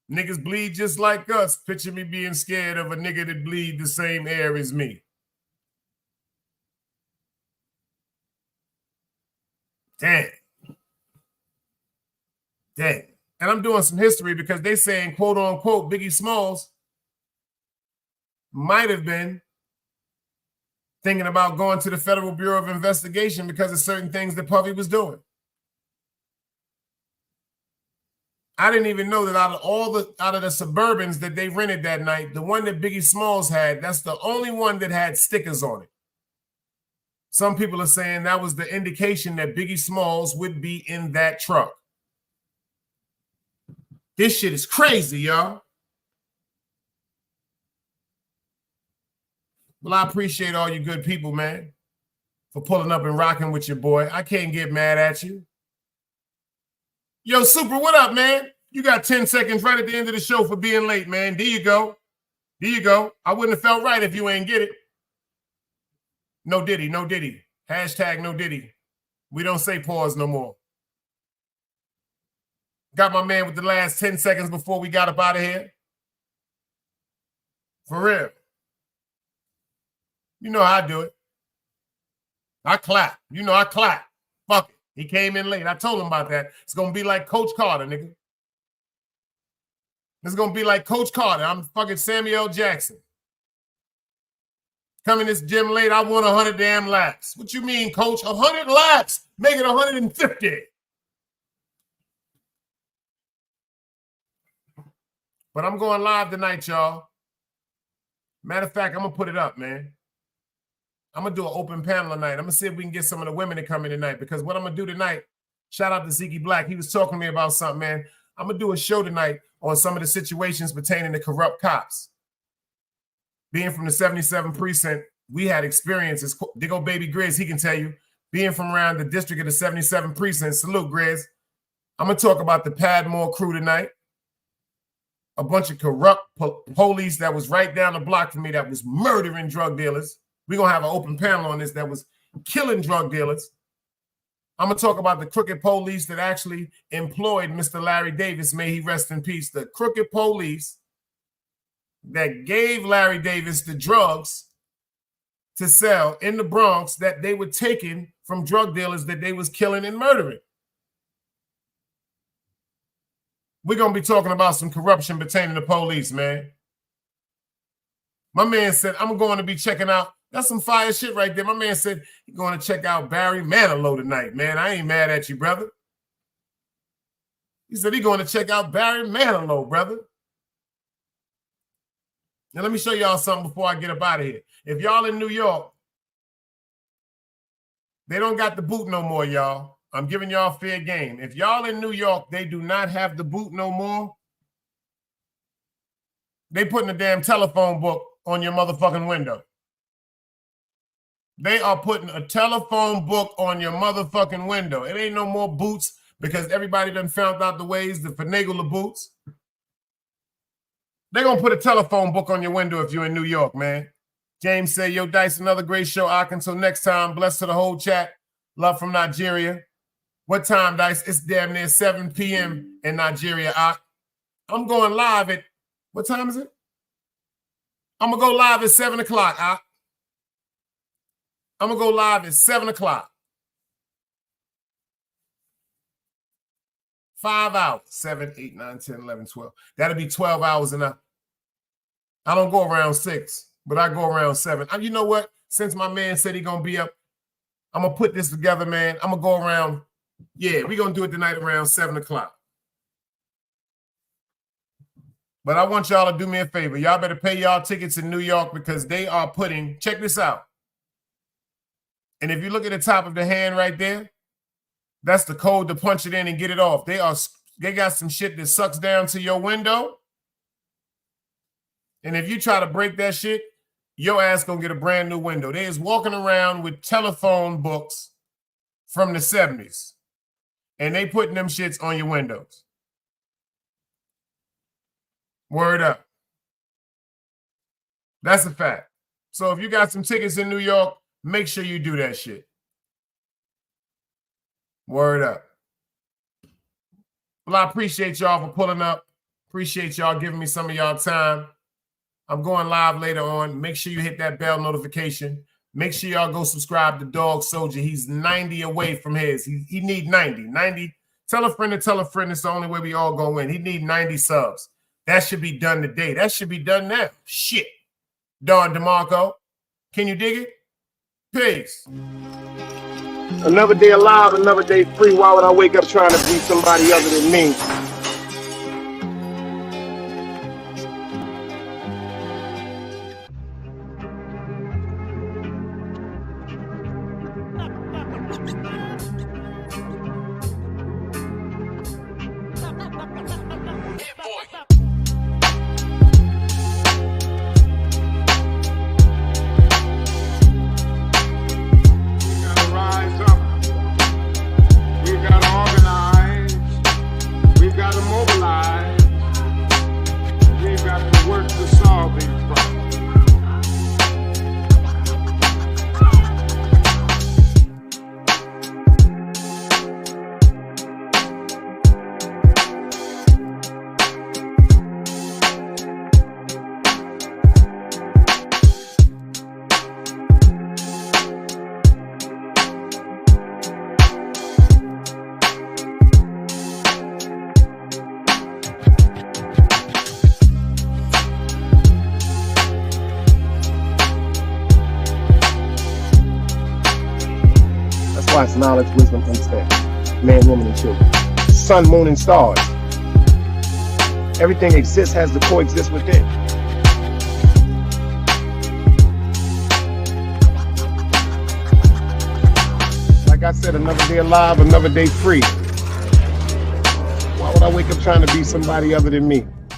Niggas bleed just like us. Picture me being scared of a nigga that bleed the same air as me. Damn. Damn. And I'm doing some history because they saying, quote unquote, Biggie Smalls might have been thinking about going to the Federal Bureau of Investigation because of certain things that Puffy was doing. I didn't even know that out of the Suburbans that they rented that night, the one that Biggie Smalls had, that's the only one that had stickers on it. Some people are saying that was the indication that Biggie Smalls would be in that truck. This shit is crazy, y'all. Well, I appreciate all you good people, man, for pulling up and rocking with your boy. I can't get mad at you. Yo, Super, what up, man? You got 10 seconds right at the end of the show for being late, man. There you go. There you go. I wouldn't have felt right if you ain't get it. No Diddy, no Diddy. Hashtag no Diddy. We don't say pause no more. Got my man with the last 10 seconds before we got up out of here. For real. You know how I do it. I clap. You know I clap. Fuck it. He came in late. I told him about that. It's going to be like Coach Carter, nigga. It's going to be like Coach Carter. I'm fucking Samuel L. Jackson. Coming this gym late, I won 100 damn laps. What you mean, Coach? 100 laps. Make it 150. But I'm going live tonight, y'all. Matter of fact, I'm going to put it up, man. I'm going to do an open panel tonight. I'm going to see if we can get some of the women to come in tonight, because what I'm going to do tonight, shout out to Zeke Black. He was talking to me about something, man. I'm going to do a show tonight on some of the situations pertaining to corrupt cops. Being from the 77 precinct, we had experiences. Big old baby Grizz, he can tell you. Being from around the district of the 77 precinct, salute, Grizz. I'm going to talk about the Padmore crew tonight. A bunch of corrupt police that was right down the block from me that was murdering drug dealers. We're going to have an open panel on this that was killing drug dealers. I'm going to talk about the crooked police that actually employed Mr. Larry Davis. May he rest in peace. The crooked police that gave Larry Davis the drugs to sell in the Bronx that they were taking from drug dealers that they was killing and murdering. We're going to be talking about some corruption pertaining to police, man. My man said, I'm going to be checking out. That's some fire shit right there. My man said he's going to check out Barry Manilow tonight, man. I ain't mad at you, brother. He said he's going to check out Barry Manilow, brother. Now, let me show y'all something before I get up out of here. If y'all in New York, they don't got the boot no more, y'all. I'm giving y'all fair game. If y'all in New York, they do not have the boot no more. They putting a damn telephone book on your motherfucking window. They are putting a telephone book on your motherfucking window. It ain't no more boots because everybody done found out the ways to finagle the boots. They're going to put a telephone book on your window if you're in New York, man. James said, yo, Dice, another great show. Until next time, blessed to the whole chat. Love from Nigeria. What time, Dice? It's damn near 7 p.m. in Nigeria. I'm going live at, what time is it? I'm going to go live at 7 o'clock. I'm going to go live at 7 o'clock. 5 hours. 7, 8, 9, 10, 11, 12. That'll be 12 hours enough. I don't go around 6, but I go around 7. You know what? Since my man said he's going to be up, I'm going to put this together, man. I'm going to go around. Yeah, we're going to do it tonight around 7 o'clock. But I want y'all to do me a favor. Y'all better pay y'all tickets in New York because they are putting, check this out. And if you look at the top of the hand right there, that's the code to punch it in and get it off. They got some shit that sucks down to your window. And if you try to break that shit, your ass gonna get a brand new window. They is walking around with telephone books from the 70s. And they putting them shits on your windows. Word up. That's a fact. So if you got some tickets in New York, make sure you do that shit. Word up. Well, I appreciate y'all for pulling up. Appreciate y'all giving me some of y'all time. I'm going live later on. Make sure you hit that bell notification. Make sure y'all go subscribe to Dog Soldier. He's 90 away from his. He need 90. 90. Tell a friend to tell a friend. It's the only way we all go in. He need 90 subs. That should be done today. That should be done now. Shit. Don DeMarco. Can you dig it? Peace. Another day alive, another day free. Why would I wake up trying to be somebody other than me? why it's knowledge, wisdom, understanding. Man, woman, and children. Sun, moon, and stars. Everything exists, has to coexist within. Like I said, another day alive, another day free. Why would I wake up trying to be somebody other than me?